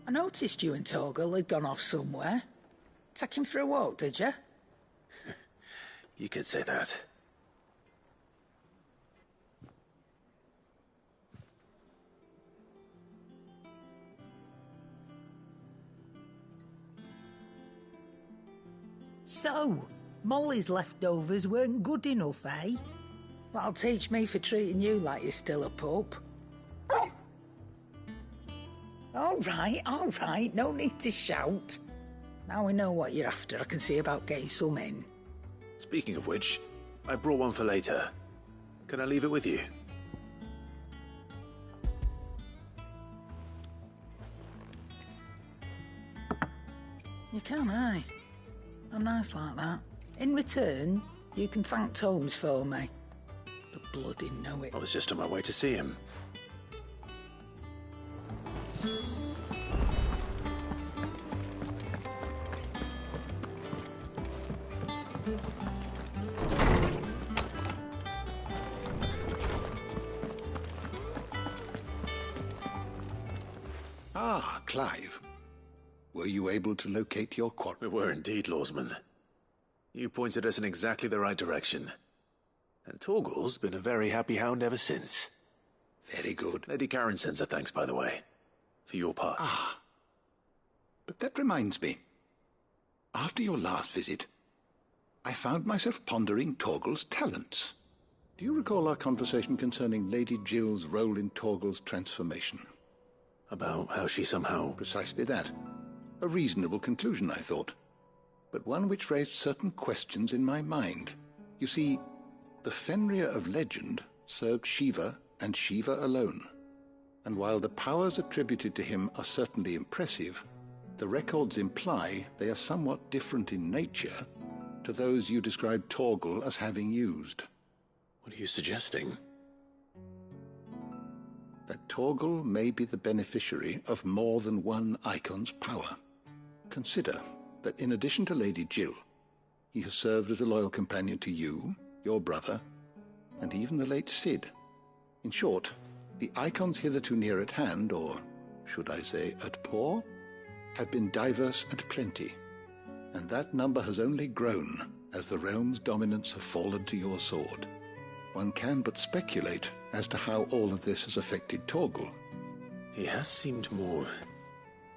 I noticed you and Torgal had gone off somewhere. Take him for a walk, did you? You could say that. So, Molly's leftovers weren't good enough, eh? That'll teach me for treating you like you're still a pup. All right, no need to shout. Now we know what you're after, I can see about getting some in. Speaking of which, I brought one for later. Can I leave it with you? You can, aye. I'm nice like that. In return, you can thank Tomes for me. The bloody know it. I was just on my way to see him. Ah, Clive. Were you able to locate your quarry? We were indeed, lawsman. You pointed us in exactly the right direction. And Torgal's been a very happy hound ever since. Very good. Lady Karen sends her thanks, by the way, for your part. Ah. But that reminds me. After your last visit, I found myself pondering Torgal's talents. Do you recall our conversation concerning Lady Jill's role in Torgal's transformation? About how she somehow... Precisely that. A reasonable conclusion, I thought. But one which raised certain questions in my mind. You see, the Fenrir of legend served Shiva and Shiva alone. And while the powers attributed to him are certainly impressive, the records imply they are somewhat different in nature to those you described Torgal as having used. What are you suggesting? That Torgal may be the beneficiary of more than one Icon's power. Consider that in addition to Lady Jill, he has served as a loyal companion to you, your brother, and even the late Cid. In short, the Icons hitherto near at hand, or should I say at paw, have been diverse and plenty, and that number has only grown as the realm's dominance have fallen to your sword. One can but speculate as to how all of this has affected Torgal. He has seemed more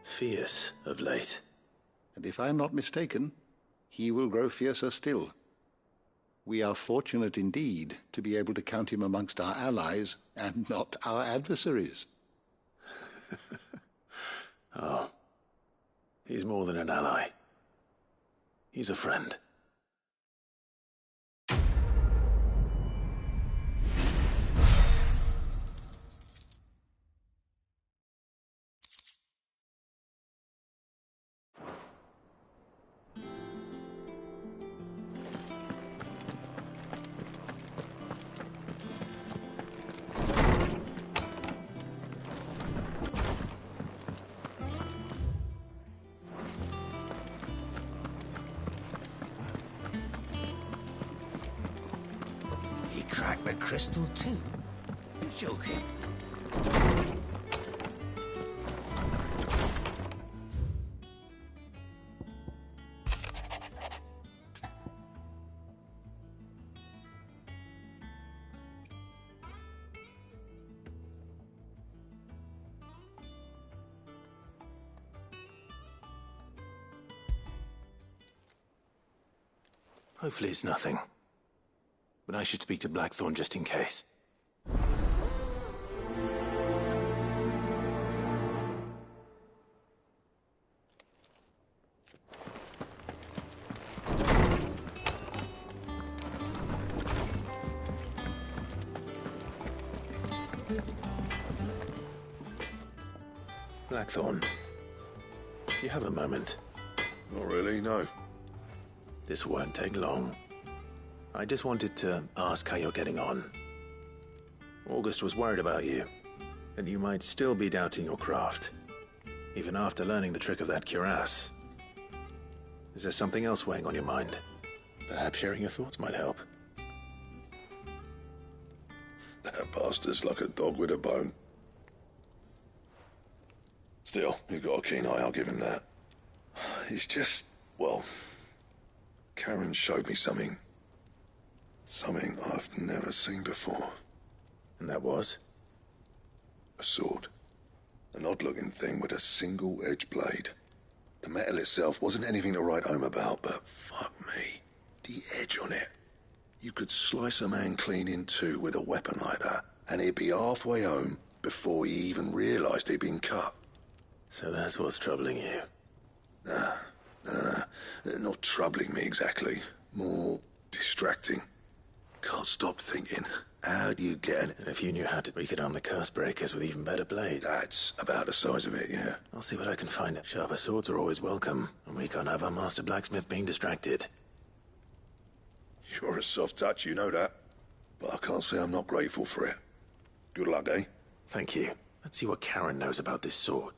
fierce of late. And if I am not mistaken, he will grow fiercer still. We are fortunate indeed to be able to count him amongst our allies and not our adversaries. Oh, he's more than an ally. He's a friend. Crack the crystal too? You're joking. Hopefully it's nothing. But I should speak to Blackthorn just in case. Blackthorn, do you have a moment? Not really, no. This won't take long. I just wanted to ask how you're getting on. August was worried about you, and you might still be doubting your craft, even after learning the trick of that cuirass. Is there something else weighing on your mind? Perhaps sharing your thoughts might help. That bastard's like a dog with a bone. Still, he's got a keen eye, I'll give him that. He's just, well, Karen showed me something. Something I've never seen before. And that was? A sword. An odd-looking thing with a single-edged blade. The metal itself wasn't anything to write home about, but fuck me. The edge on it. You could slice a man clean in two with a weapon like that, and he'd be halfway home before he even realised he'd been cut. So that's what's troubling you? Nah. Not troubling me exactly. More distracting. Can't stop thinking, how do you get it? And if you knew how to reconarm the curse breakers with even better blades? That's about the size of it, yeah. I'll see what I can find. Sharper swords are always welcome, and we can't have our master blacksmith being distracted. You're a soft touch, you know that. But I can't say I'm not grateful for it. Good luck, eh? Thank you. Let's see what Karen knows about this sword.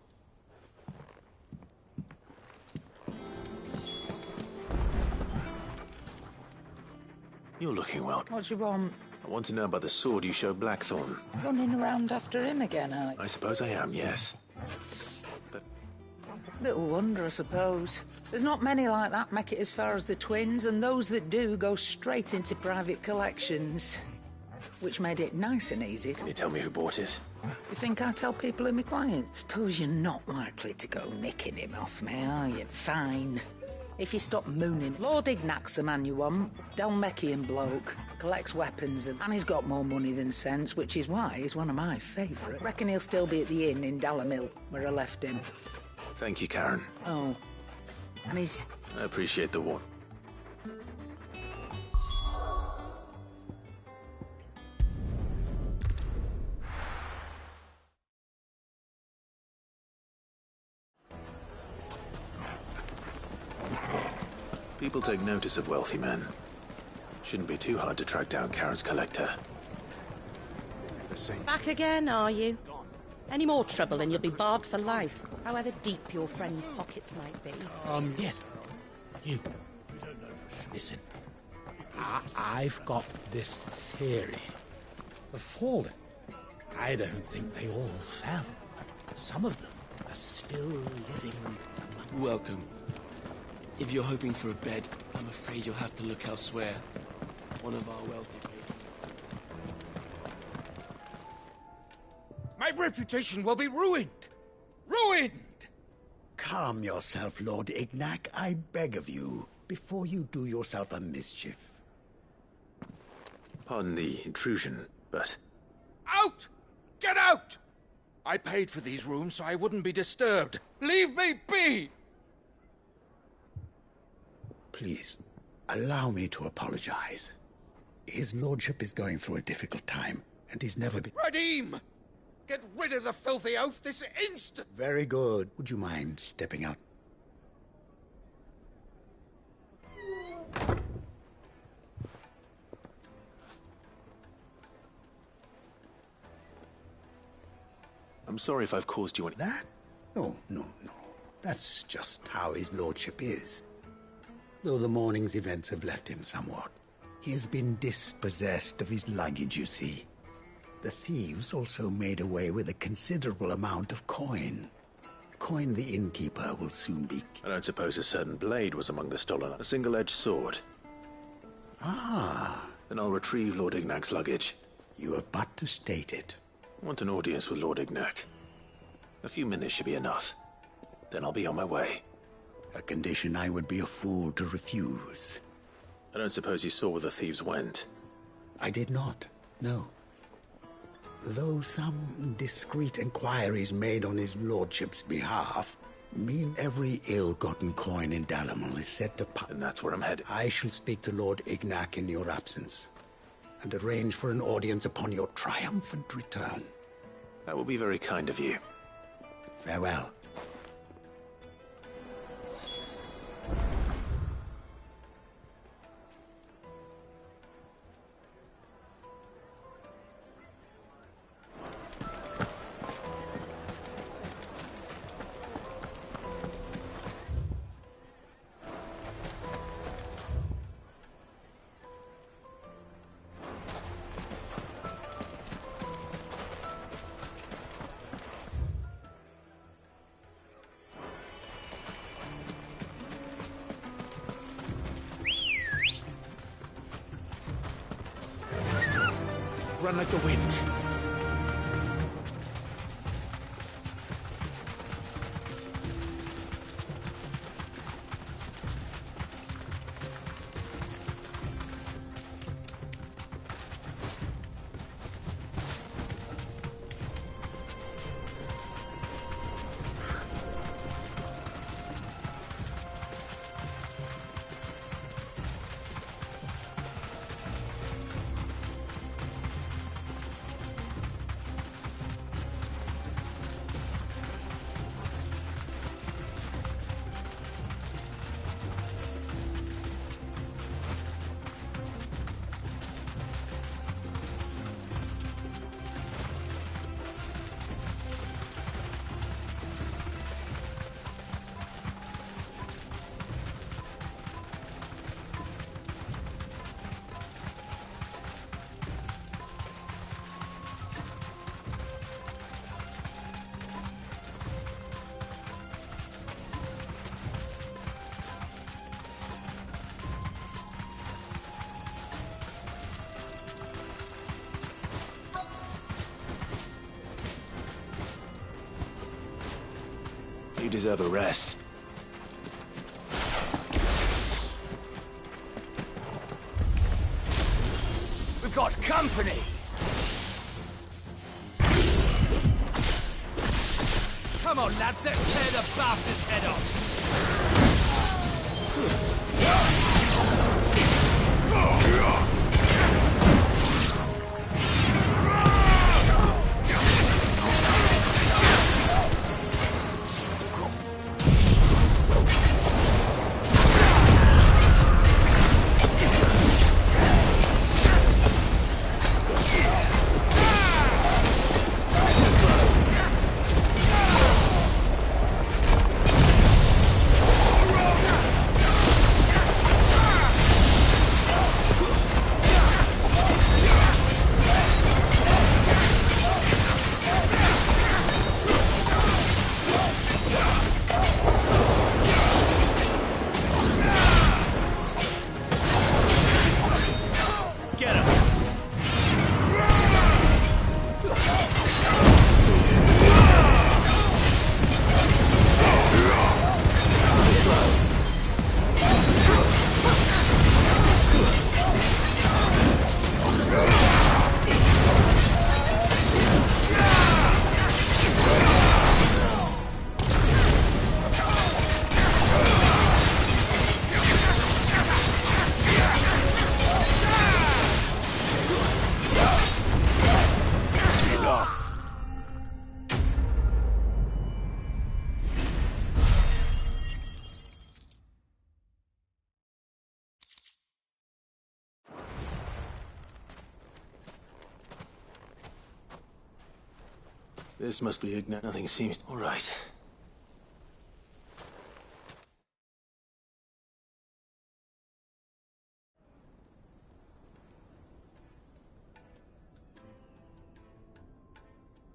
You're looking well. What do you want? I want to know about the sword you showed Blackthorn. Running around after him again, are you? I suppose I am, yes. But Little wonder, I suppose. There's not many like that make it as far as the twins, and those that do go straight into private collections. Which made it nice and easy. Can you tell me who bought it? You think I tell people in my clients? Suppose you're not likely to go nicking him off me, are you? Fine. If you stop mooning, Lord Ignac's the man you want. Dalmekian bloke. Collects weapons and he's got more money than sense, which is why he's one of my favourite. Reckon he'll still be at the inn in Dalamil, where I left him. Thank you, Karen. Oh. And he's... I appreciate the warn. People take notice of wealthy men. Shouldn't be too hard to track down Karen's collector. Back again, are you? Any more trouble and you'll be barred for life, however deep your friend's pockets might be. Yeah. You. Listen. I've got this theory. The Fallen. I don't think they all fell. Some of them are still living among... Welcome. If you're hoping for a bed, I'm afraid you'll have to look elsewhere. One of our wealthy patrons. My reputation will be ruined! Ruined! Calm yourself, Lord Ignac, I beg of you, before you do yourself a mischief. Pardon the intrusion, but... Out! Get out! I paid for these rooms so I wouldn't be disturbed. Leave me be! Please, allow me to apologize. His lordship is going through a difficult time, and he's never been... Radim! Get rid of the filthy oaf this instant! Very good. Would you mind stepping out? I'm sorry if I've caused you any... That? No. That's just how his lordship is. Though the morning's events have left him somewhat. He has been dispossessed of his luggage, you see. The thieves also made away with a considerable amount of coin. Coin the innkeeper will soon be... I don't suppose a certain blade was among the stolen. A single-edged sword. Ah. Then I'll retrieve Lord Ignac's luggage. You have but to state it. I want an audience with Lord Ignac. A few minutes should be enough. Then I'll be on my way. A condition I would be a fool to refuse. I don't suppose you saw where the thieves went? I did not, no. Though some discreet inquiries made on his lordship's behalf mean every ill-gotten coin in Dalamal is set to... And that's where I'm headed. I shall speak to Lord Ignac in your absence, and arrange for an audience upon your triumphant return. That will be very kind of you. Farewell. Run like the wind. You deserve a rest. We've got company! Come on, lads, let's tear the bastard's head off! This must be Igna. Nothing seems... All right.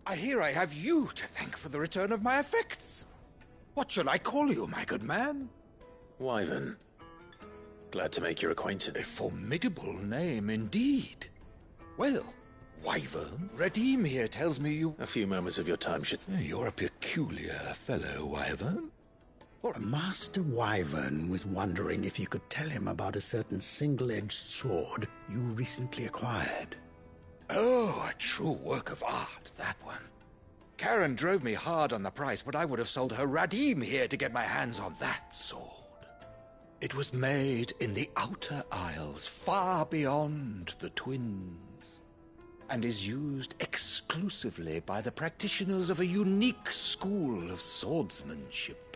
I hear I have you to thank for the return of my effects. What shall I call you, my good man? Wyvern. Glad to make your acquaintance. A formidable name indeed. Well, Wyvern, Redeem here tells me you... A few moments of your time should... You're a peculiar fellow, Wyvern. Master Wyvern was wondering if you could tell him about a certain single-edged sword you recently acquired. Oh, a true work of art, that one. Karen drove me hard on the price, but I would have sold her Radim here to get my hands on that sword. It was made in the Outer Isles, far beyond the Twins, and is used exclusively by the practitioners of a unique school of swordsmanship.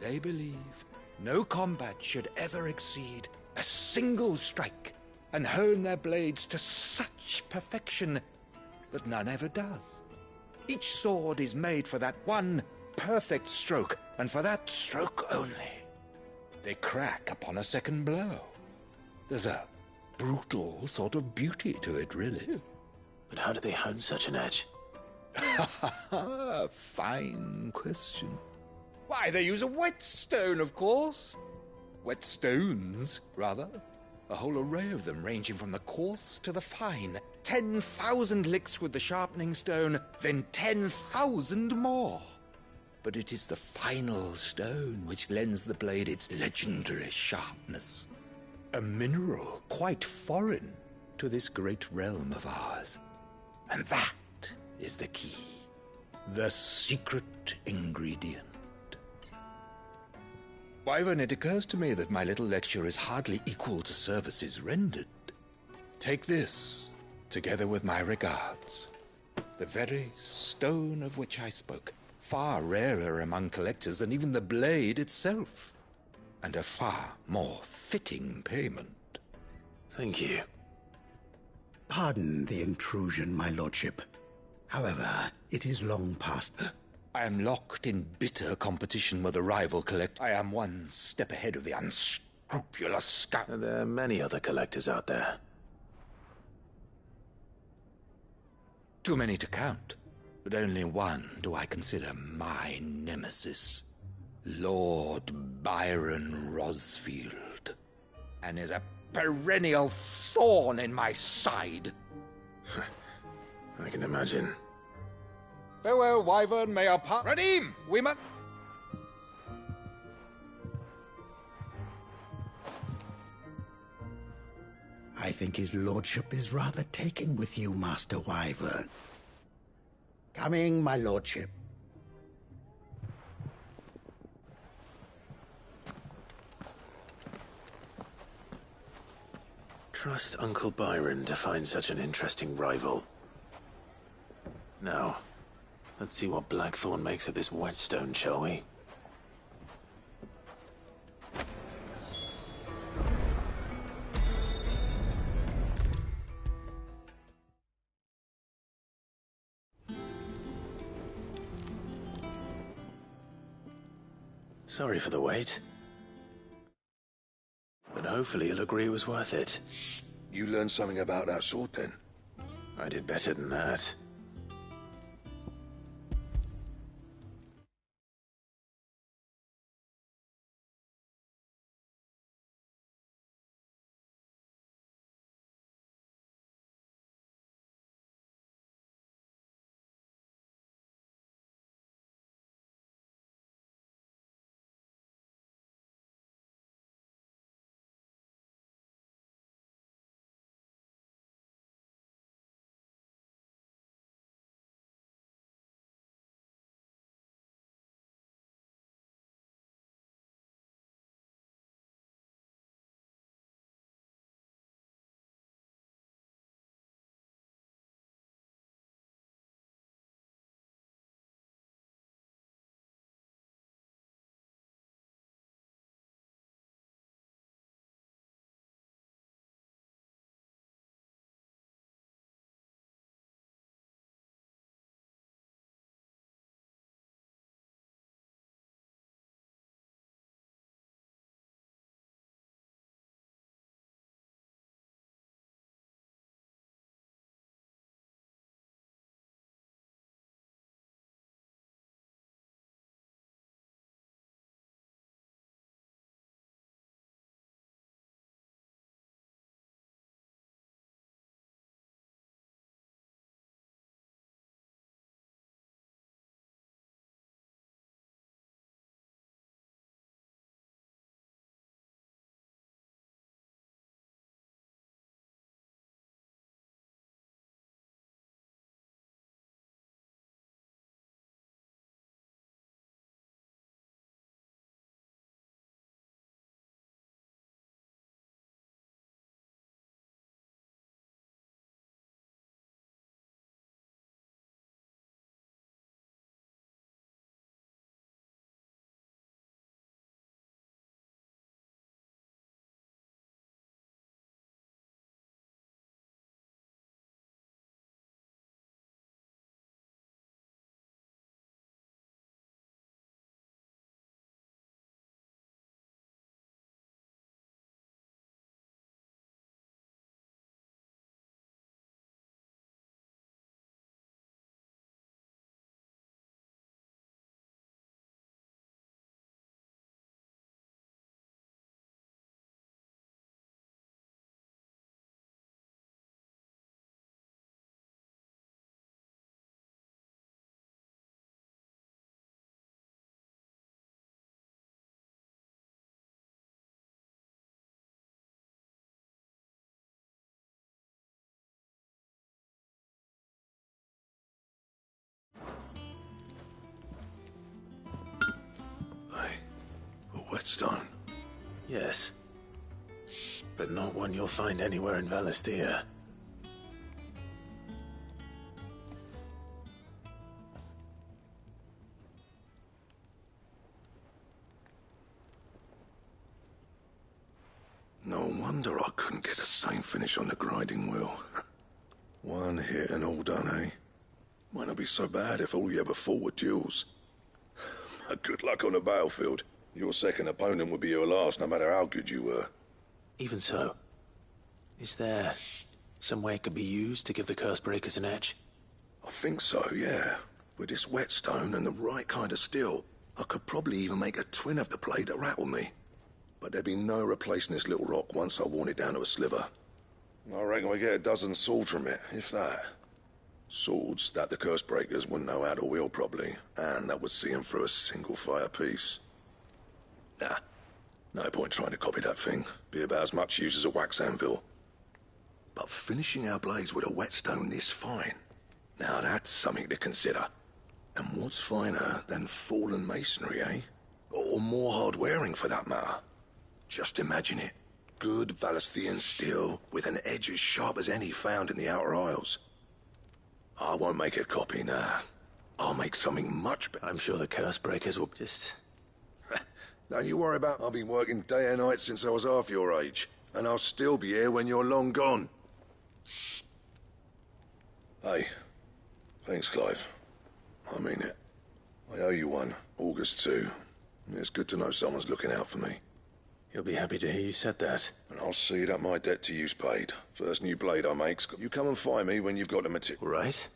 They believe no combat should ever exceed a single strike, and hone their blades to such perfection that none ever does. Each sword is made for that one perfect stroke, and for that stroke only. They crack upon a second blow. There's a brutal sort of beauty to it, really. But how do they hone such an edge? Fine question. Why, they use a whetstone, of course. Whetstones, rather. A whole array of them, ranging from the coarse to the fine. 10,000 licks with the sharpening stone, then 10,000 more. But it is the final stone which lends the blade its legendary sharpness. A mineral quite foreign to this great realm of ours. And that is the key. The secret ingredient. Wyvern, it occurs to me that my little lecture is hardly equal to services rendered. Take this, together with my regards. The very stone of which I spoke, far rarer among collectors than even the blade itself, and a far more fitting payment. Thank you. Pardon the intrusion, my lordship. However, it is long past... I am locked in bitter competition with a rival collector. I am one step ahead of the unscrupulous scout. There are many other collectors out there. Too many to count, but only one do I consider my nemesis. Lord Byron Rosfield. And is a perennial thorn in my side. I can imagine. Farewell, Wyvern, may our part... Redeem! We must... I think his lordship is rather taken with you, Master Wyvern. Coming, my lordship. Trust Uncle Byron to find such an interesting rival. Now, let's see what Blackthorn makes of this whetstone, shall we? Sorry for the wait. But hopefully you'll agree it was worth it. You learned something about that sword, then? I did better than that. Whetstone? Yes. But not one you'll find anywhere in Valisthea. No wonder I couldn't get the same finish on the grinding wheel. One hit and all done, eh? Might not be so bad if all you ever fought were duels. Good luck on the battlefield. Your second opponent would be your last, no matter how good you were. Even so, is there some way it could be used to give the Cursebreakers an edge? I think so, yeah. With this whetstone and the right kind of steel, I could probably even make a twin of the blade that rattled me. But there'd be no replacing this little rock once I worn it down to a sliver. I reckon we get a dozen swords from it, if that. Swords that the Cursebreakers wouldn't know how to wield properly, and that would see them through a single fire piece. Nah, no point trying to copy that thing. Be about as much use as a wax anvil. But finishing our blades with a whetstone this fine, now that's something to consider. And what's finer than fallen masonry, eh? Or more hard-wearing, for that matter. Just imagine it. Good Valisthean steel with an edge as sharp as any found in the Outer Isles. I won't make a copy, nah. I'll make something much better. I'm sure the Cursebreakers will just... Don't you worry about... I've been working day and night since I was half your age. And I'll still be here when you're long gone. Hey, thanks, Clive. I mean it. I owe you one. August too. It's good to know someone's looking out for me. You'll be happy to hear you said that. And I'll see that my debt to you's paid. First new blade I make, you come and find me when you've got the material. Right.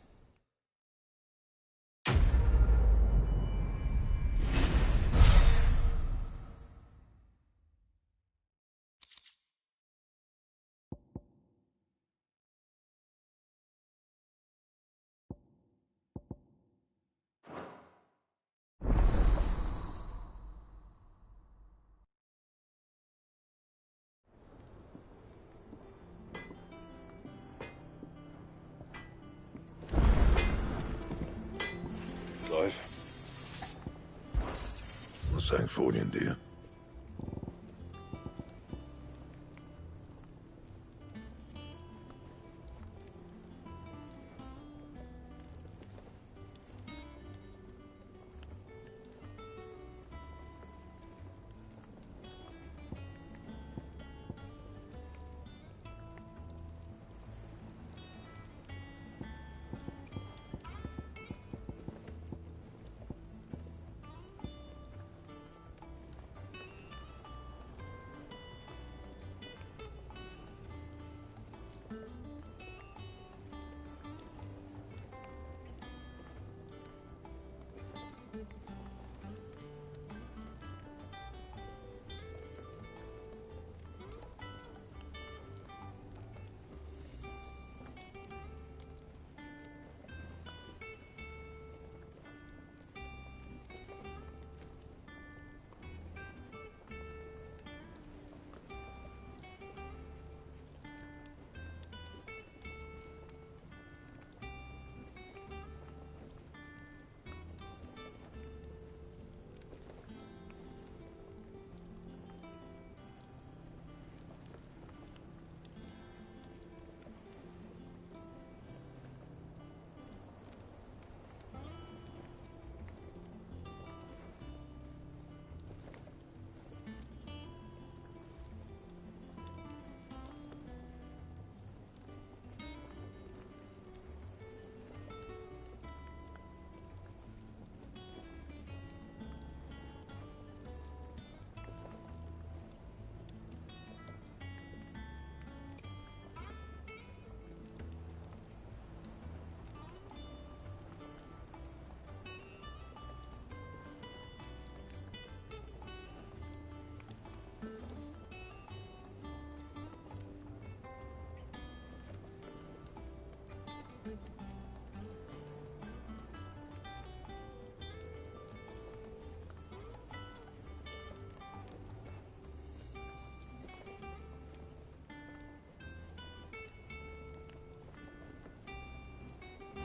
Clive. Not saying Fordian, do you?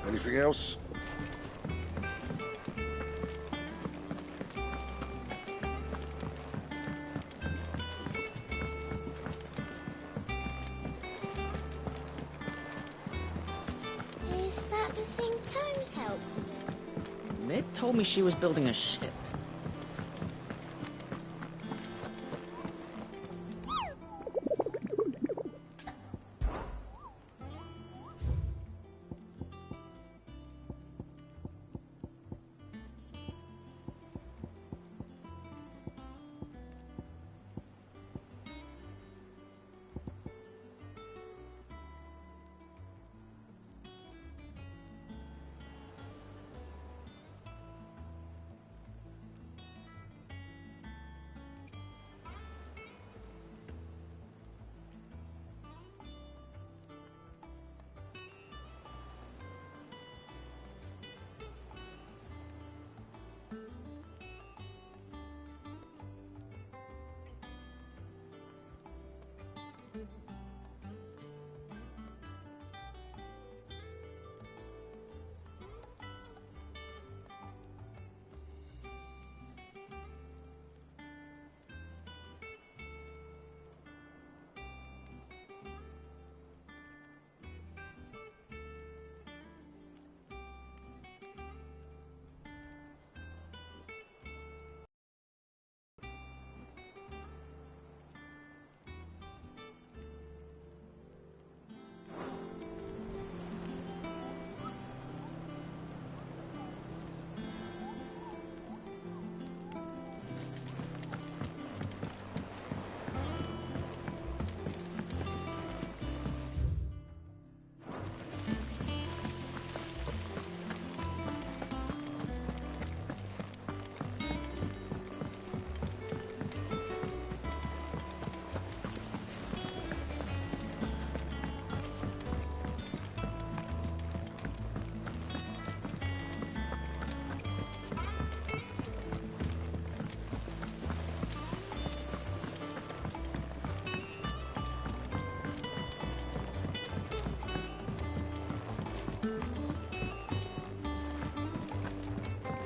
Anything else? Is that the thing Tomes helped with? Mid told me she was building a ship.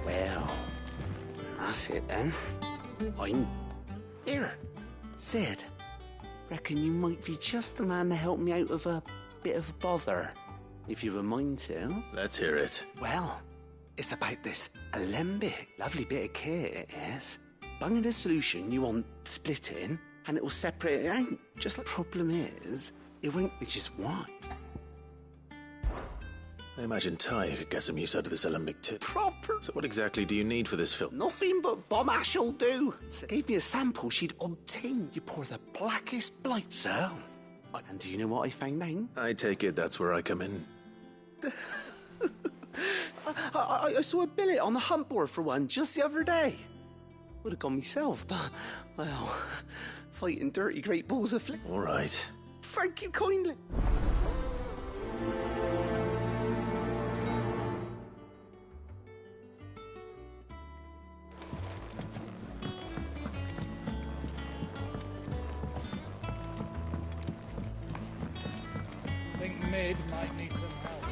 Well, that's it then. I'm here. Sid, reckon you might be just the man to help me out of a bit of bother, if you've a mind to. Let's hear it. Well, it's about this alembic. Lovely bit of kit it is. Bunging a solution you want splitting, and it will separate it out. Just like problem is, it won't be just one. I imagine Ty could get some use out of this alembic tip. Proper. So what exactly do you need for this film? Nothing but bomb ash'll do. So gave me a sample she'd obtained. You pour the blackest blight, sir. And do you know what I found out? I take it that's where I come in. I saw a billet on the hunt board for one just the other day. Would have gone myself, but, well, fighting dirty great balls of flick. All right. Thank you kindly. I think Mid might need some help.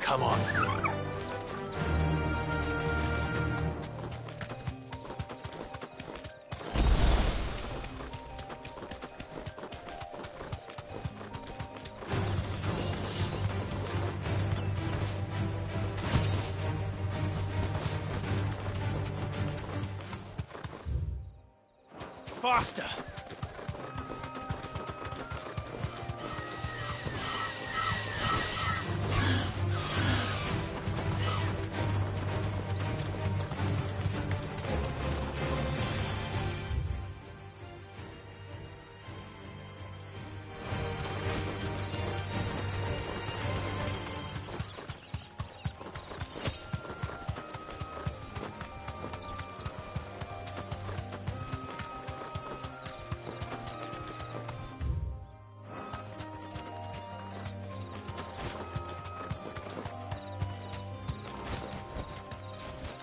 Come on. Faster!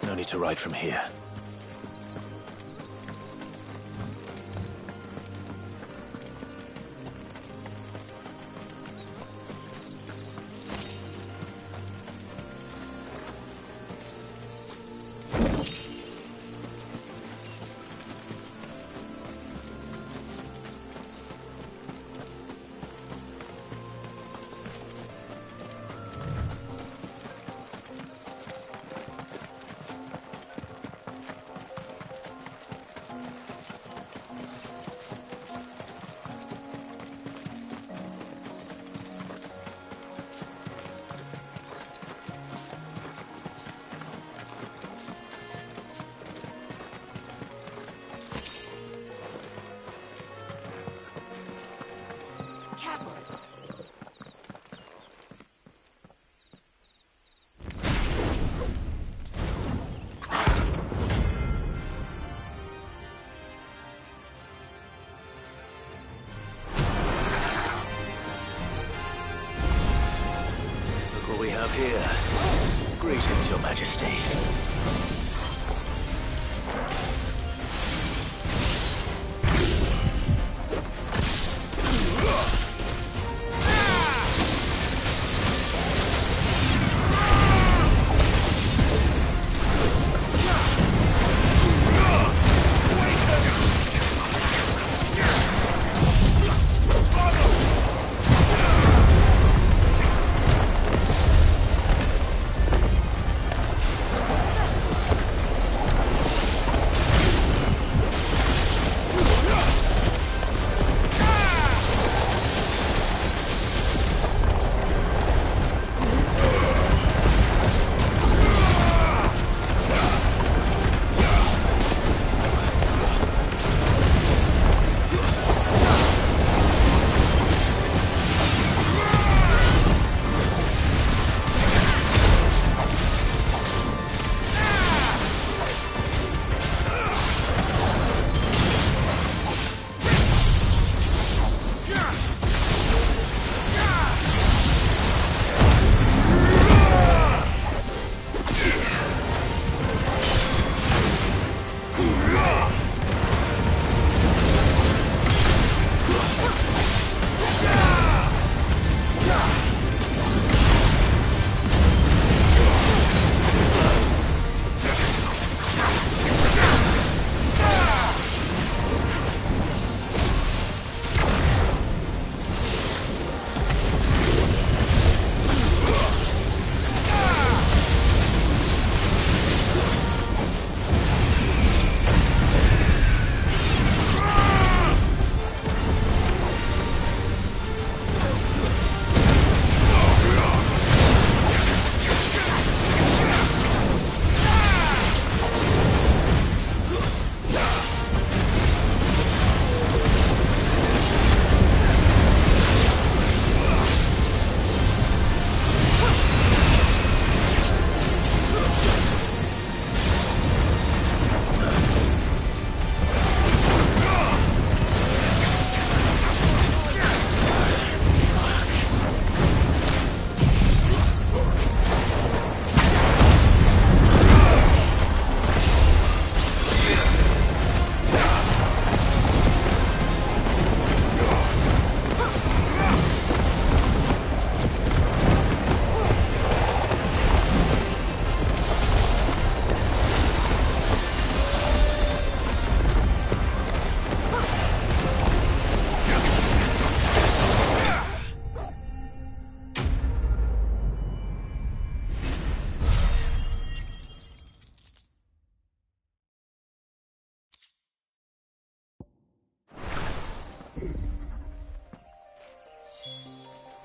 No need to ride from here. Here. Greetings, Your Majesty.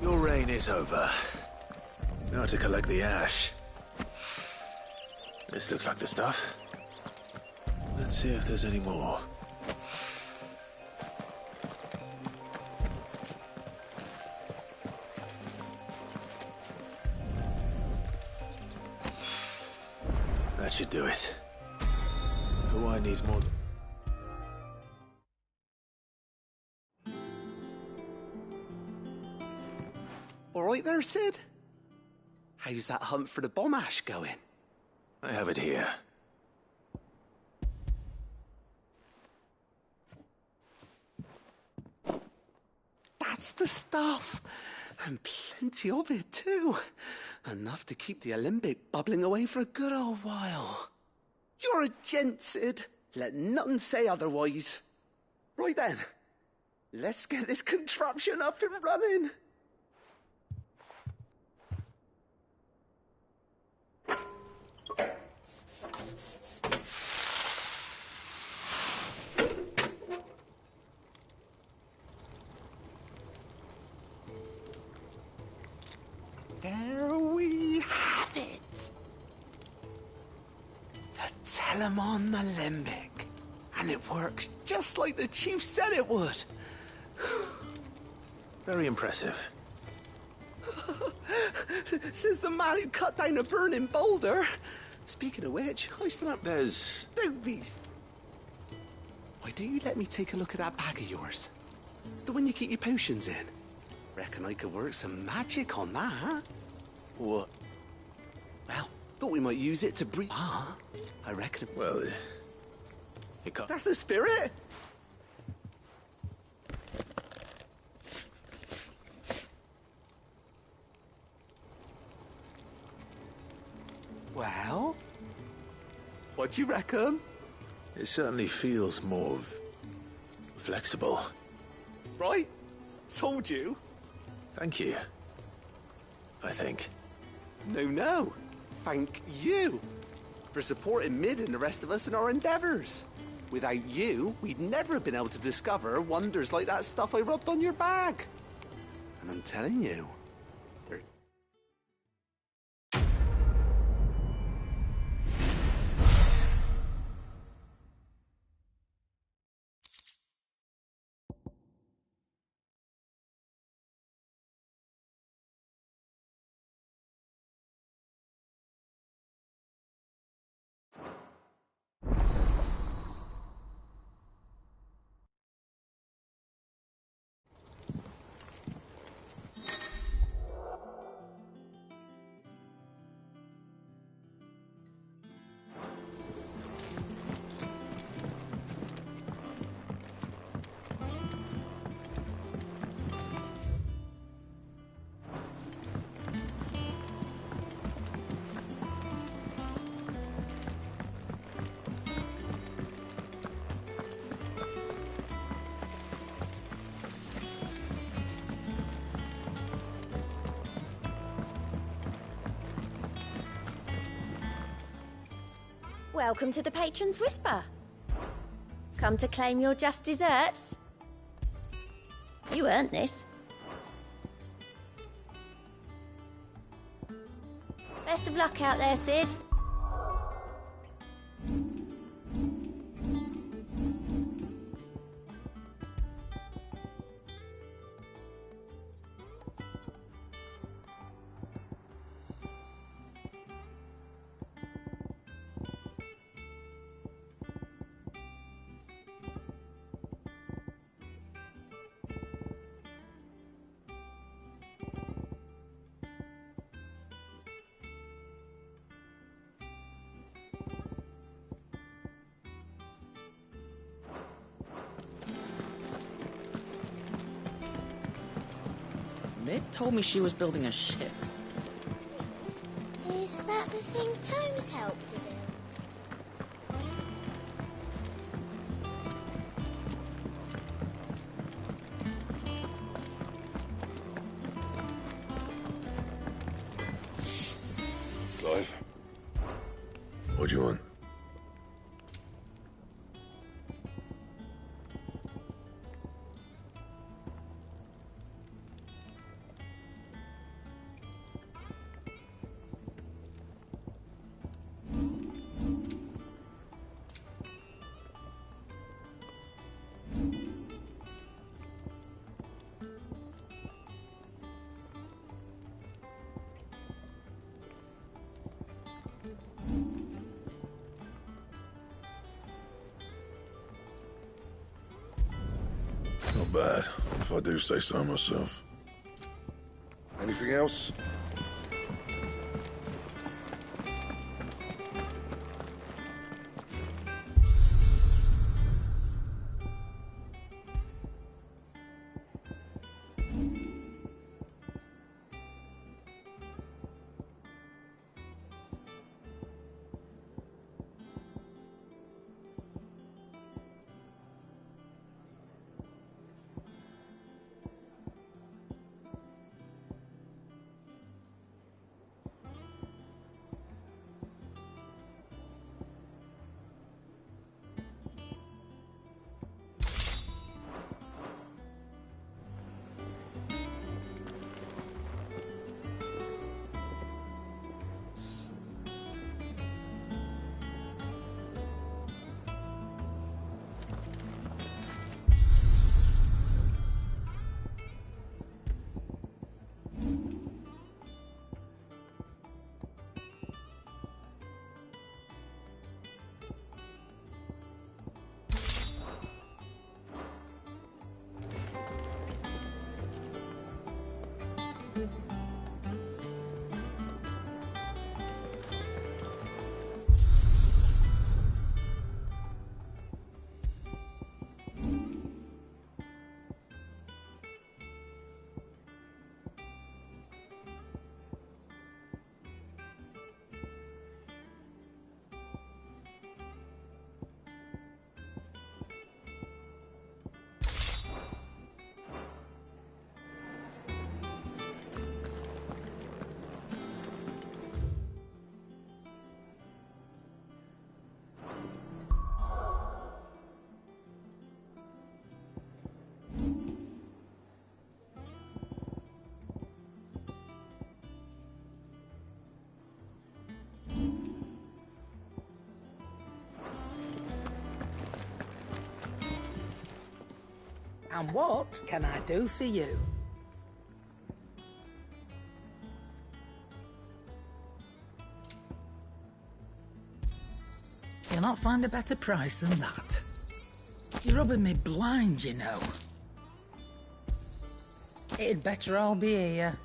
Your reign is over. Now to collect the ash. This looks like the stuff. Let's see if there's any more. That should do it. The wine needs more. All right there, Sid? How's that hunt for the bomb ash going? I have it here. That's the stuff. And plenty of it, too. Enough to keep the Alembic bubbling away for a good old while. You're a gent, Sid. Let nothing say otherwise. Right then, let's get this contraption up and running. There we have it. The Telemon Alembic. And it works just like the chief said it would. Very impressive. Says the man who cut down a burning boulder. Speaking of which, I still have... There's... Don't be... Why don't you let me take a look at that bag of yours? The one you keep your potions in. Reckon I could work some magic on that. What? Well, thought we might use it to breathe. Ah, I reckon... Well, it can't... That's the spirit! Well, what do you reckon? It certainly feels more... flexible. Right? Told you. Thank you. I think. No. Thank you for supporting Mid and the rest of us in our endeavors. Without you, we'd never have been able to discover wonders like that stuff I rubbed on your bag. And I'm telling you, they're... Welcome to the Patron's Whisper. Come to claim your just desserts? You earned this. Best of luck out there, Sid. Mid told me she was building a ship. Is that the thing Tomes helped to build? Clive? What do you want? Not bad, if I do say so myself. Anything else? And what can I do for you? You'll not find a better price than that. You're rubbing me blind, you know. It'd better all be here.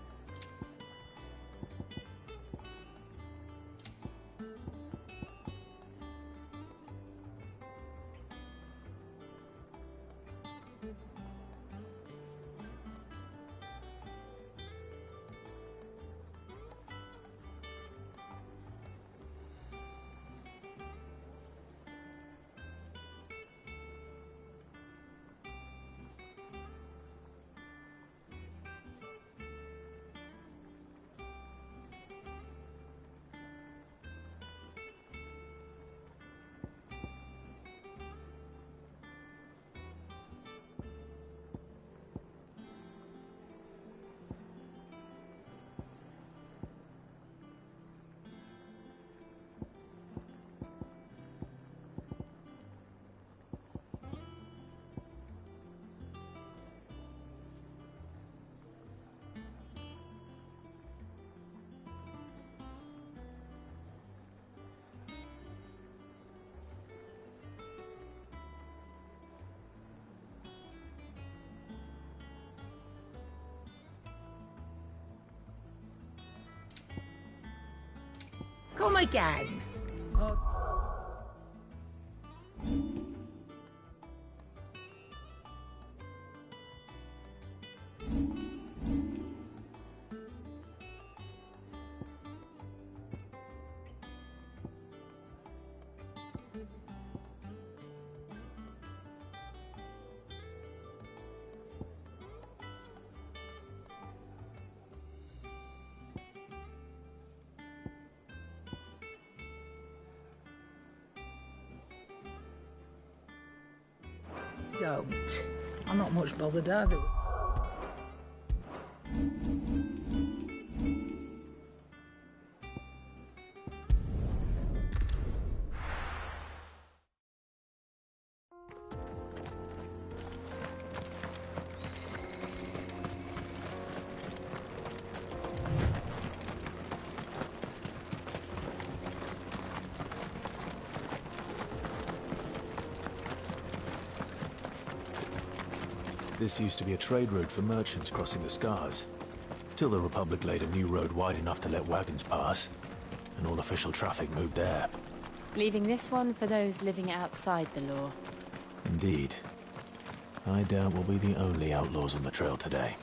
Come again. Don't. I'm not much bothered either. This used to be a trade route for merchants crossing the Scars, till the Republic laid a new road wide enough to let wagons pass, and all official traffic moved there. Leaving this one for those living outside the law. Indeed. I doubt we'll be the only outlaws on the trail today.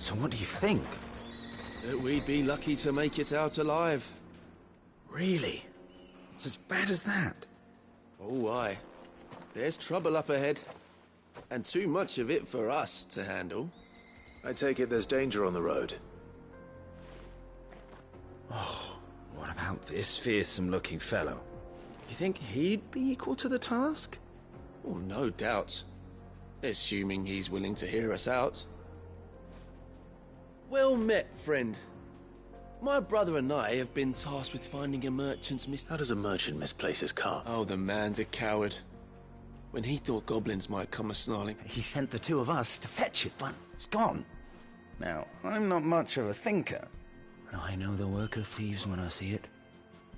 So what do you think? That we'd be lucky to make it out alive. Really? It's as bad as that? Oh, aye. There's trouble up ahead. And too much of it for us to handle. I take it there's danger on the road. Oh, what about this fearsome-looking fellow? You think he'd be equal to the task? Oh, no doubt. Assuming he's willing to hear us out. Well met, friend. My brother and I have been tasked with finding a merchant's How does a merchant misplace his cart? Oh, the man's a coward. When he thought goblins might come a-snarling. He sent the two of us to fetch it, but it's gone. Now, I'm not much of a thinker, but I know the work of thieves when I see it.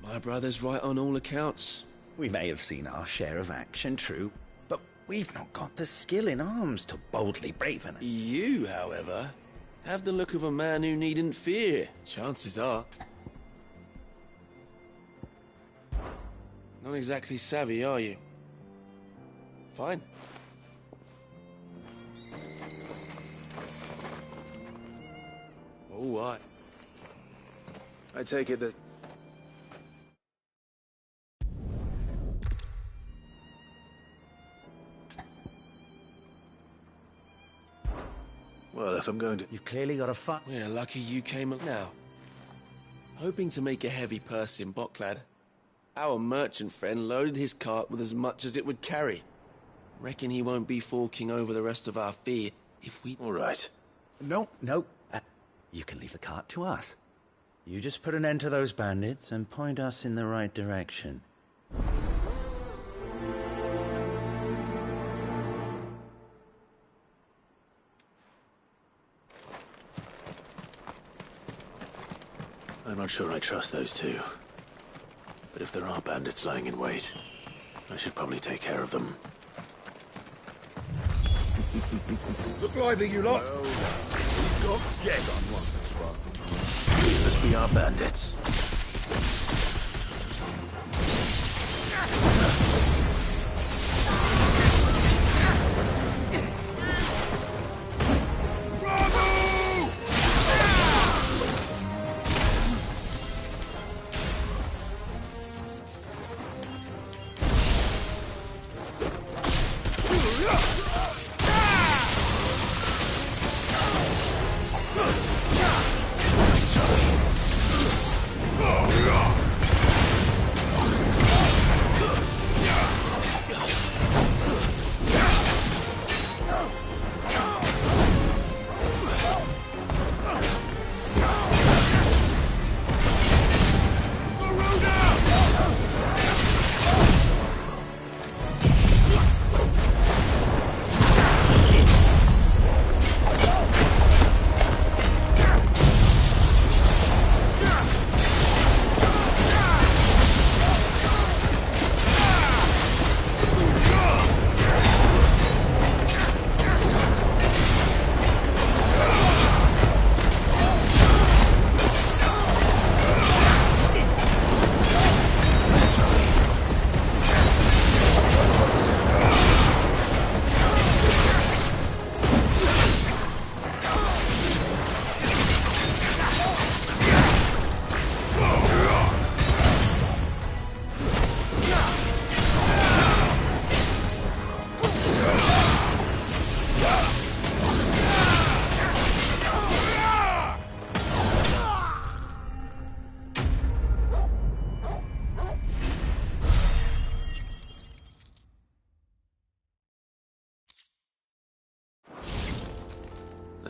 My brother's right on all accounts. We may have seen our share of action, true, but we've not got the skill in arms to boldly brave it. You, however, have the look of a man who needn't fear. Chances are. Not exactly savvy, are you? Fine. Oh, what? I take it that... Well, if I'm going to... You've clearly got a fight. We're lucky you came now. Hoping to make a heavy purse in Boklad, our merchant friend loaded his cart with as much as it would carry. Reckon he won't be forking over the rest of our fee if we... All right. No. You can leave the cart to us. You just put an end to those bandits and point us in the right direction. I'm not sure I trust those two. But if there are bandits lying in wait, I should probably take care of them. Look lively, you lot! Well, we've got guests. These must be our bandits.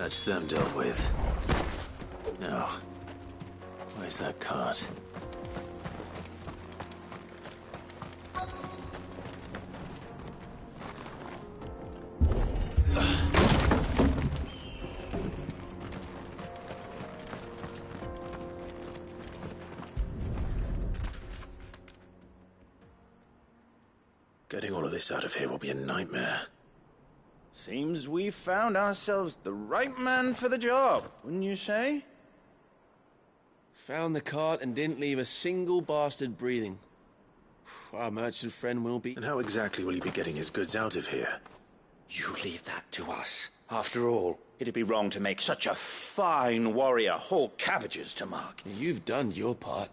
That's them dealt with. Now, where's that cart? Getting all of this out of here will be a nightmare. Seems we've found ourselves the right man for the job, wouldn't you say? Found the cart and didn't leave a single bastard breathing. Our merchant friend will be... And how exactly will he be getting his goods out of here? You leave that to us. After all, it'd be wrong to make such a fine warrior haul cabbages to market. You've done your part.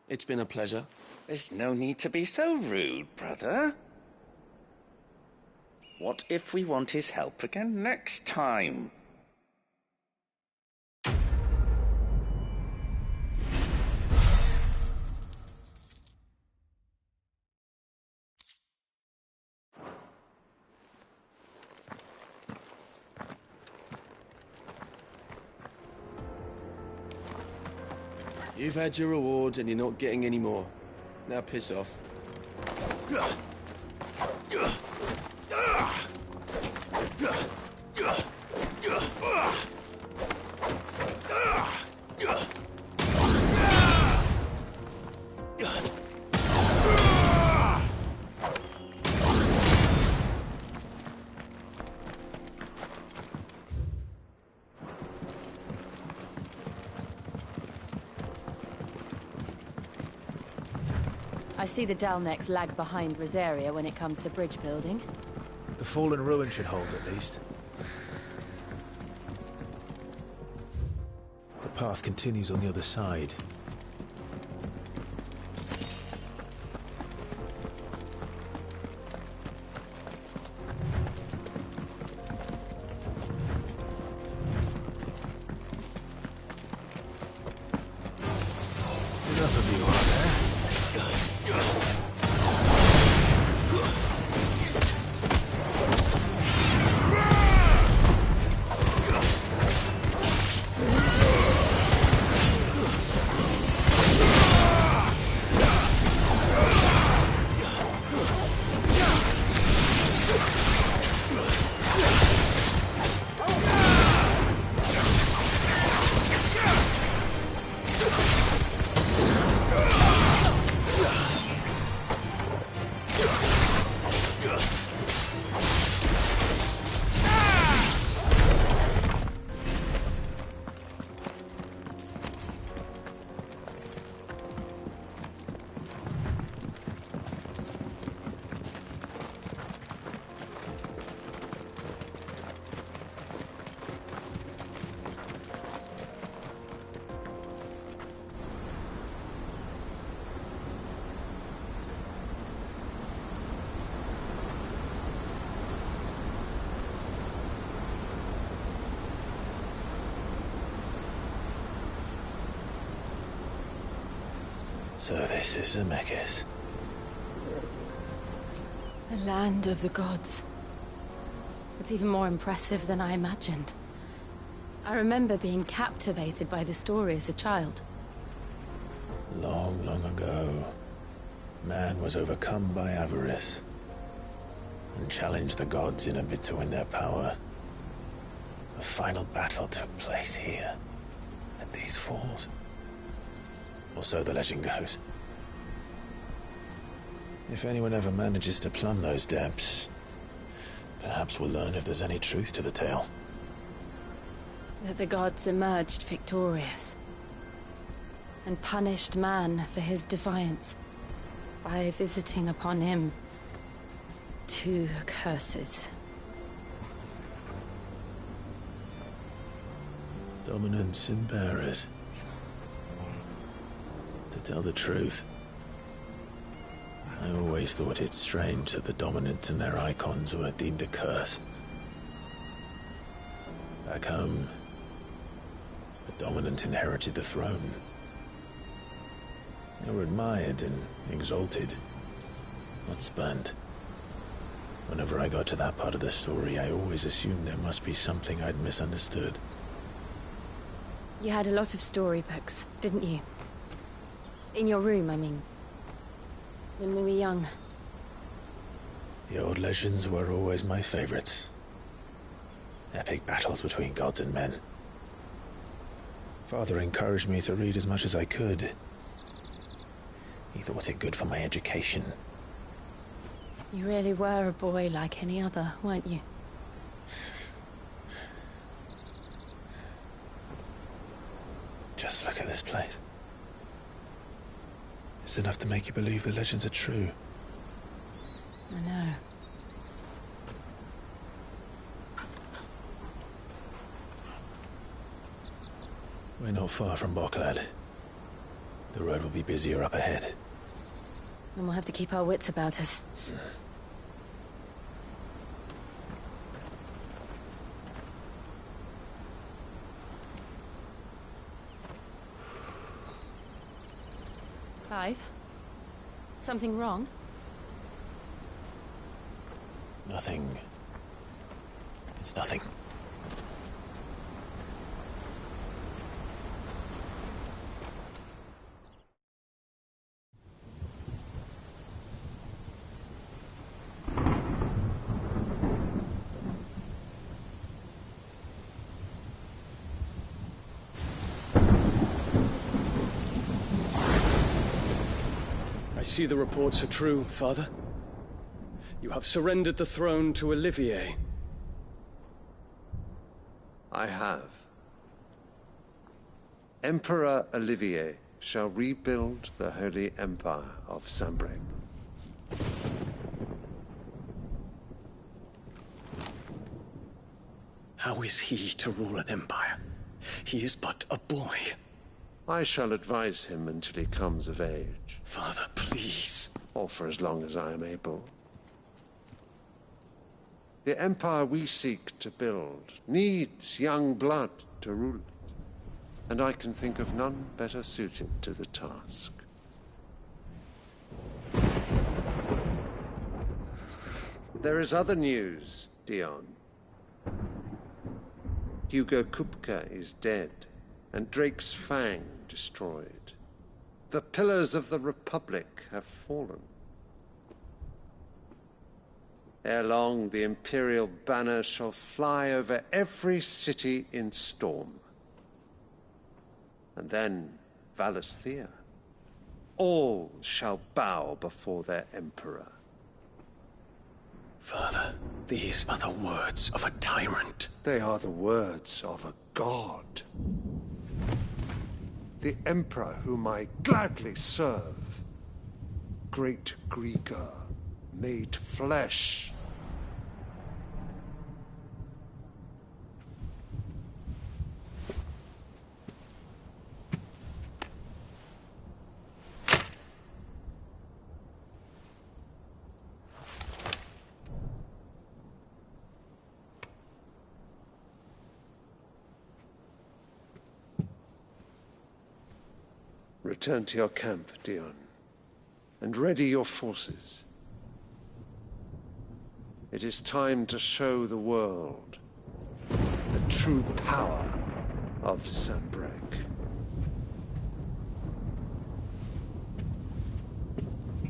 It's been a pleasure. There's no need to be so rude, brother. What if we want his help again next time? You've had your rewards and you're not getting any more. Now piss off. I see the Dalnecs lag behind Rosaria when it comes to bridge building. The fallen ruin should hold, at least. The path continues on the other side. Enough of you out there. So this is Zemeckis. The land of the gods. It's even more impressive than I imagined. I remember being captivated by the story as a child. Long, long ago, man was overcome by avarice and challenged the gods in a bid to win their power. The final battle took place here, at these falls. Or so the legend goes. If anyone ever manages to plumb those depths, perhaps we'll learn if there's any truth to the tale. That the gods emerged victorious and punished man for his defiance by visiting upon him 2 curses. Dominance and bearers. To tell the truth, I always thought it strange that the dominant and their icons were deemed a curse. Back home, the dominant inherited the throne. They were admired and exalted, not spurned. Whenever I got to that part of the story, I always assumed there must be something I'd misunderstood. You had a lot of storybooks, didn't you? In your room, I mean. When we were young. The old legends were always my favorites. Epic battles between gods and men. Father encouraged me to read as much as I could. He thought it good for my education. You really were a boy like any other, weren't you? Just look at this place. It's enough to make you believe the legends are true. I know. We're not far from Boklad. The road will be busier up ahead. Then we'll have to keep our wits about us. Clive? Something wrong? Nothing. It's nothing. I see the reports are true, Father. You have surrendered the throne to Olivier. I have. Emperor Olivier shall rebuild the Holy Empire of Sanbreque. How is he to rule an empire? He is but a boy. I shall advise him until he comes of age. Father, please. Or for as long as I am able. The empire we seek to build needs young blood to rule it, and I can think of none better suited to the task. There is other news, Dion. Hugo Kupka is dead, and Drake's Fang destroyed. The pillars of the Republic have fallen. Ere long, the Imperial banner shall fly over every city in Storm. And then, Valisthea. All shall bow before their Emperor. Father, these are the words of a tyrant. They are the words of a god. The Emperor whom I gladly serve. Great Greagor, made flesh. Return to your camp, Dion, and ready your forces. It is time to show the world the true power of Sanbreque.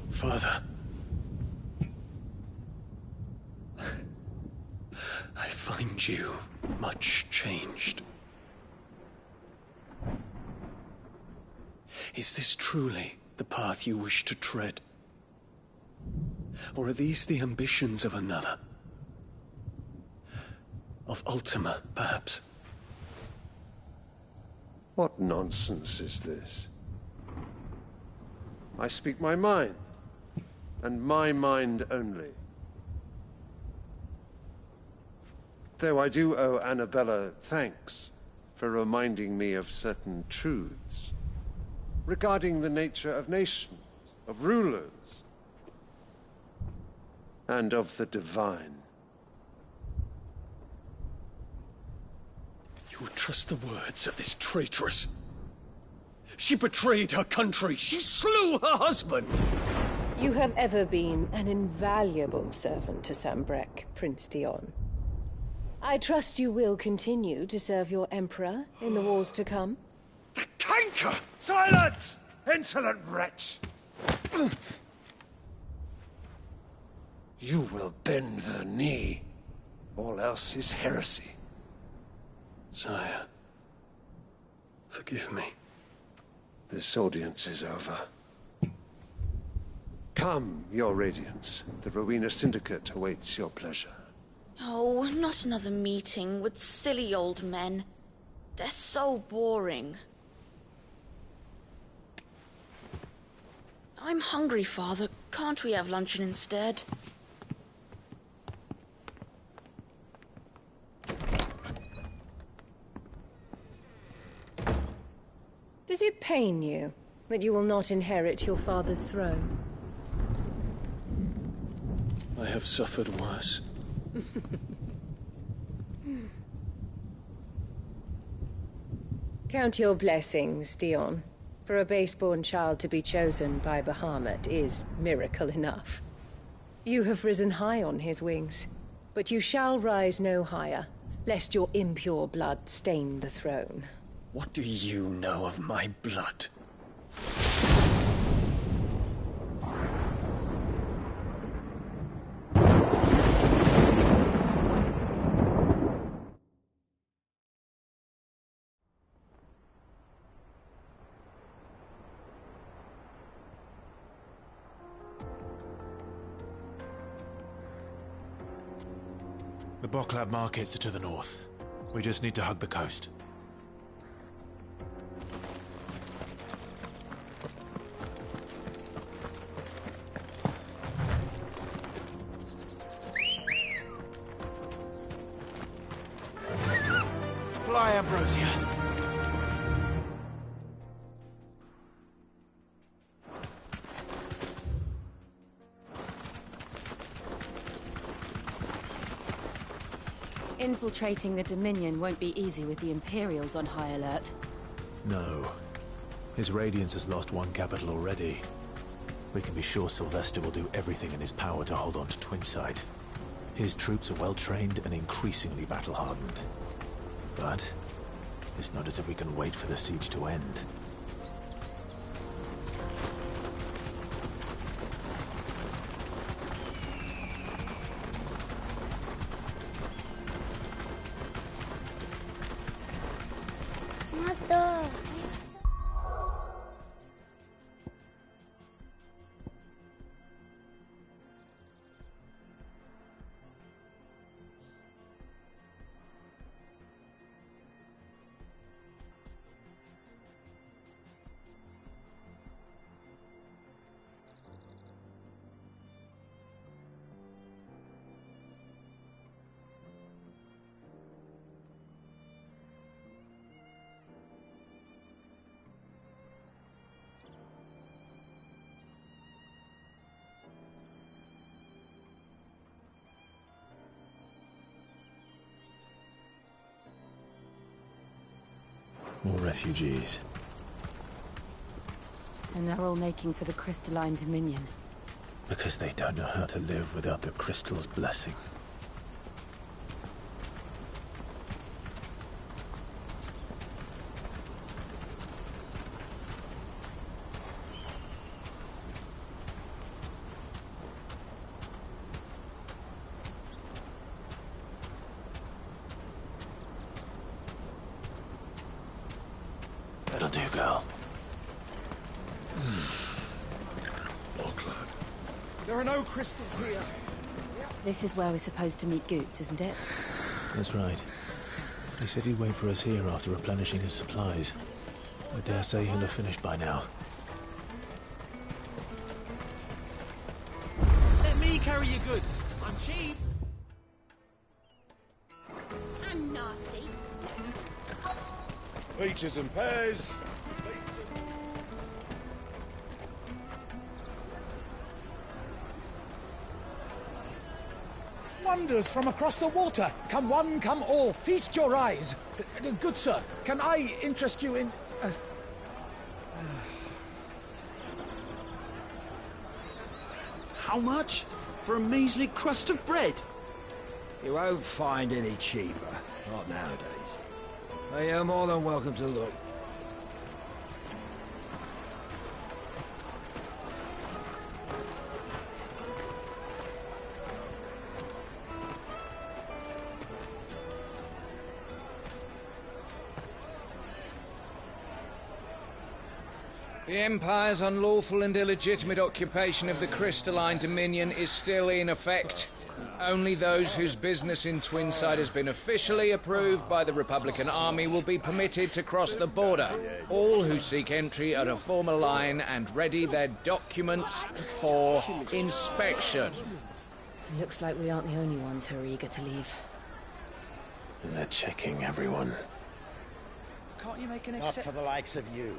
Father. I find you much changed. Is this truly the path you wish to tread? Or are these the ambitions of another? Of Ultima, perhaps? What nonsense is this? I speak my mind, and my mind only. Though I do owe Annabella thanks for reminding me of certain truths regarding the nature of nations, of rulers, and of the divine. You would trust the words of this traitress? She betrayed her country. She slew her husband. You have ever been an invaluable servant to Sambrek, Prince Dion. I trust you will continue to serve your Emperor in the wars to come. Canker! Silence! Insolent wretch! You will bend the knee. All else is heresy. Sire, forgive me. This audience is over. Come, Your Radiance. The Rowena Syndicate awaits your pleasure. Oh, not another meeting with silly old men. They're so boring. I'm hungry, Father. Can't we have luncheon instead? Does it pain you that you will not inherit your father's throne? I have suffered worse. Count your blessings, Dion. For a base-born child to be chosen by Bahamut is miracle enough. You have risen high on his wings, but you shall rise no higher, lest your impure blood stain the throne. What do you know of my blood? The Boklab markets are to the north. We just need to hug the coast. Fly, Ambrosia! Infiltrating the Dominion won't be easy with the Imperials on high alert. No. His Radiance has lost one capital already. We can be sure Sylvester will do everything in his power to hold on to Twinside. His troops are well-trained and increasingly battle-hardened. But it's not as if we can wait for the siege to end. More refugees. And they're all making for the Crystalline Dominion. Because they don't know how to live without the Crystal's blessing. That'll do, girl. There are no crystals here. This is where we're supposed to meet Goots, isn't it? That's right. He said he'd wait for us here after replenishing his supplies. I dare say he'll have finished by now. Let me carry your goods. I'm cheap. And nasty. Peaches and pears. Wonders from across the water. Come one, come all. Feast your eyes. Good sir, can I interest you in... How much? For a measly crust of bread? You won't find any cheaper. Not nowadays. But you're more than welcome to look. The Empire's unlawful and illegitimate occupation of the Crystalline Dominion is still in effect. Only those whose business in Twinside has been officially approved by the Republican Army will be permitted to cross the border. All who seek entry are to form a line and ready their documents for inspection. Looks like we aren't the only ones who are eager to leave. And they're checking everyone. Can't you make an Not for the likes of you.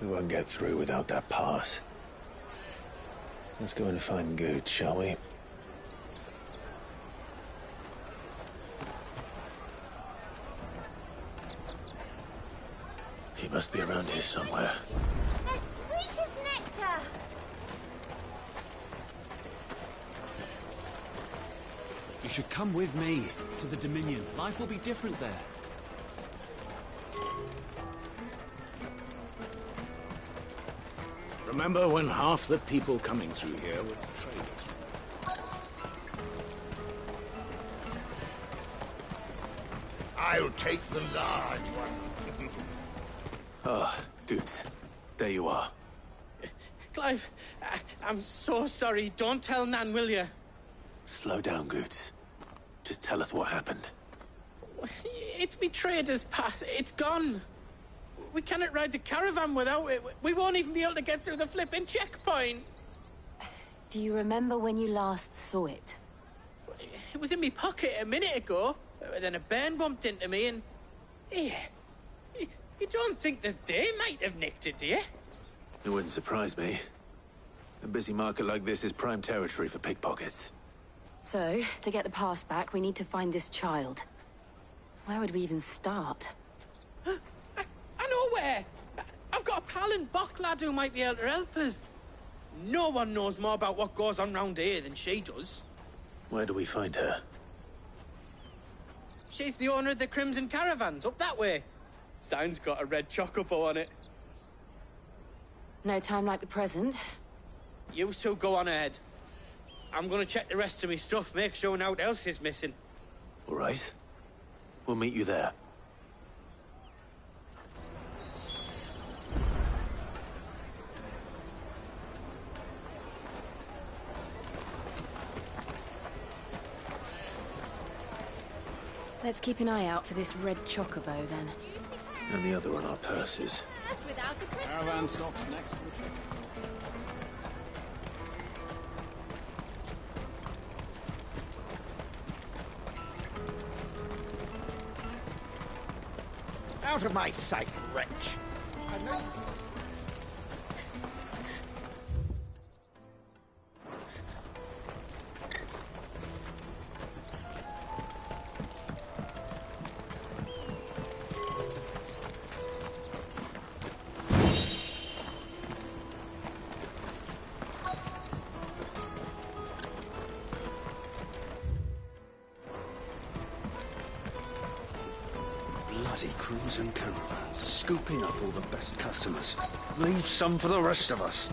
We won't get through without that pass. Let's go and find Good, shall we? He must be around here somewhere. They're sweet as nectar. You should come with me to the Dominion. Life will be different there. Remember when half the people coming through here were traders? I'll take the large one. Ah, Good. There you are. Clive, I'm so sorry. Don't tell Nan, will you? Slow down, Good. Just tell us what happened. It's me trader's pass. It's gone. We cannot ride the caravan without it. We won't even be able to get through the flipping checkpoint. Do you remember when you last saw it? It was in my pocket a minute ago. Then a bairn bumped into me and... Here. You don't think that they might have nicked it, do you? It wouldn't surprise me. A busy market like this is prime territory for pickpockets. So, to get the pass back, we need to find this child. Where would we even start? I know where! I've got a pal in Bocklad who might be able to help us. No one knows more about what goes on round here than she does. Where do we find her? She's the owner of the Crimson Caravans, up that way. Sign's got a red chocobo on it. No time like the present. You two go on ahead. I'm gonna check the rest of me stuff, make sure naught else is missing. All right. We'll meet you there. Let's keep an eye out for this red chocobo, then. And the other on our purses. Caravan stops next to the tree. Out of my sight, wretch! Bloody Crimson Caravans, scooping up all the best customers. Leave some for the rest of us.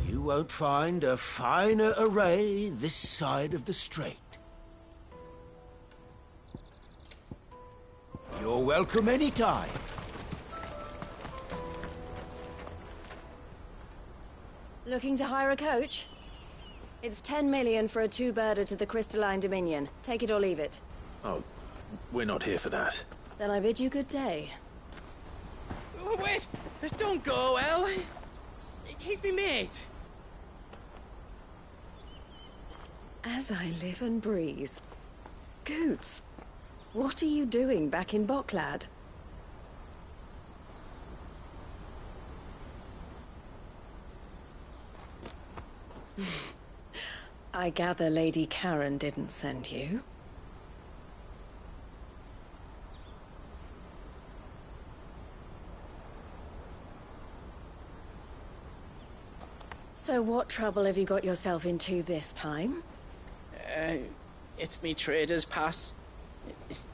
You won't find a finer array this side of the strait. You're welcome anytime. Looking to hire a coach? It's 10 million for a two-birder to the Crystalline Dominion. Take it or leave it. Oh, we're not here for that. Then I bid you good day. Wait! Don't go, El. He's me mate. As I live and breathe. Goots, what are you doing back in Bocklad? I gather Lady Karen didn't send you. So what trouble have you got yourself into this time? It's me trader's pass.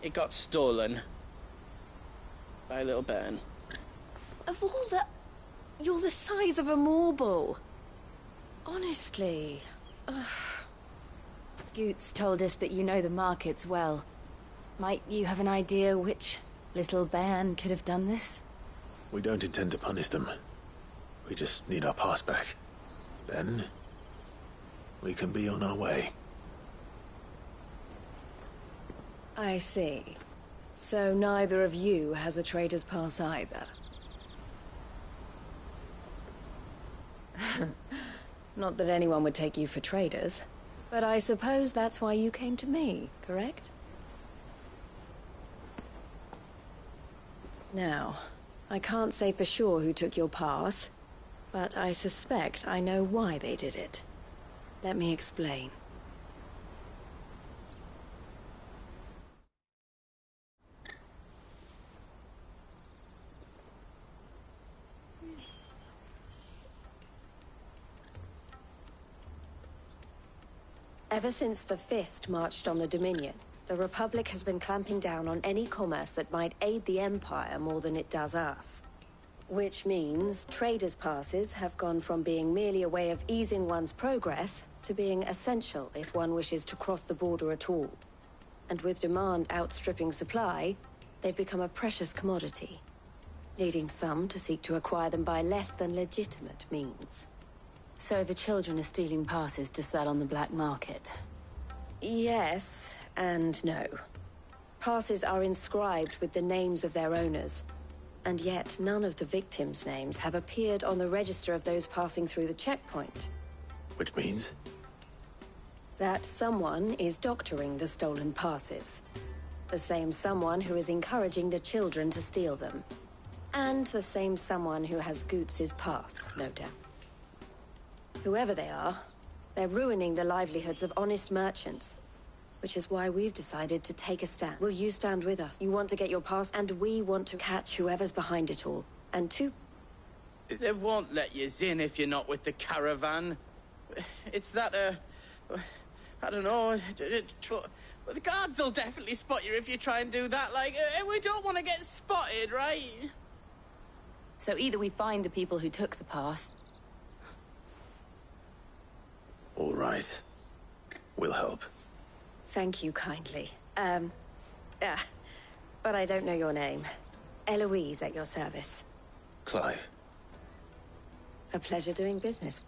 It got stolen. By a little bairn. Of all the... You're the size of a marble. Honestly. Ugh. Goots told us that you know the markets well. Might you have an idea which little bairn could have done this? We don't intend to punish them. We just need our pass back. Then, we can be on our way. I see. So neither of you has a trader's pass either. Not that anyone would take you for traders, but I suppose that's why you came to me, correct? Now, I can't say for sure who took your pass, but I suspect I know why they did it. Let me explain. Ever since the Fist marched on the Dominion, the Republic has been clamping down on any commerce that might aid the Empire more than it does us. Which means traders' passes have gone from being merely a way of easing one's progress to being essential if one wishes to cross the border at all. And with demand outstripping supply, they've become a precious commodity, leading some to seek to acquire them by less than legitimate means. So the children are stealing passes to sell on the black market? Yes, and no. Passes are inscribed with the names of their owners, and yet none of the victims' names have appeared on the register of those passing through the checkpoint. Which means? That someone is doctoring the stolen passes. The same someone who is encouraging the children to steal them. And the same someone who has Goots' pass, no doubt. Whoever they are, they're ruining the livelihoods of honest merchants. Which is why we've decided to take a stand. Will you stand with us? You want to get your pass, and we want to catch whoever's behind it all. And They won't let you in if you're not with the caravan. It's that, I don't know. The guards will definitely spot you if you try and do that. Like, we don't want to get spotted, right? So either we find the people who took the pass... All right. We'll help. Thank you kindly. But I don't know your name. Eloise at your service. Clive. A pleasure doing business.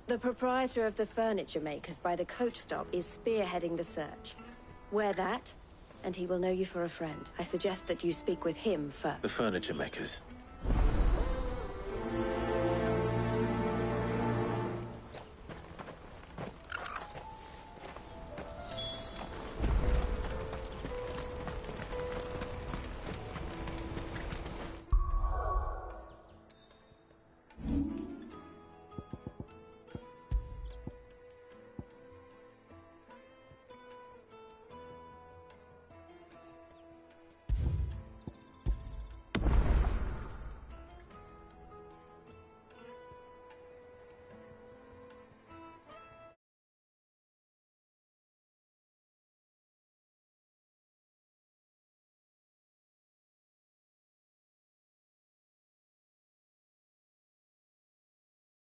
The proprietor of the furniture makers by the coach stop is spearheading the search. Wear that, and he will know you for a friend. I suggest that you speak with him first. The furniture makers.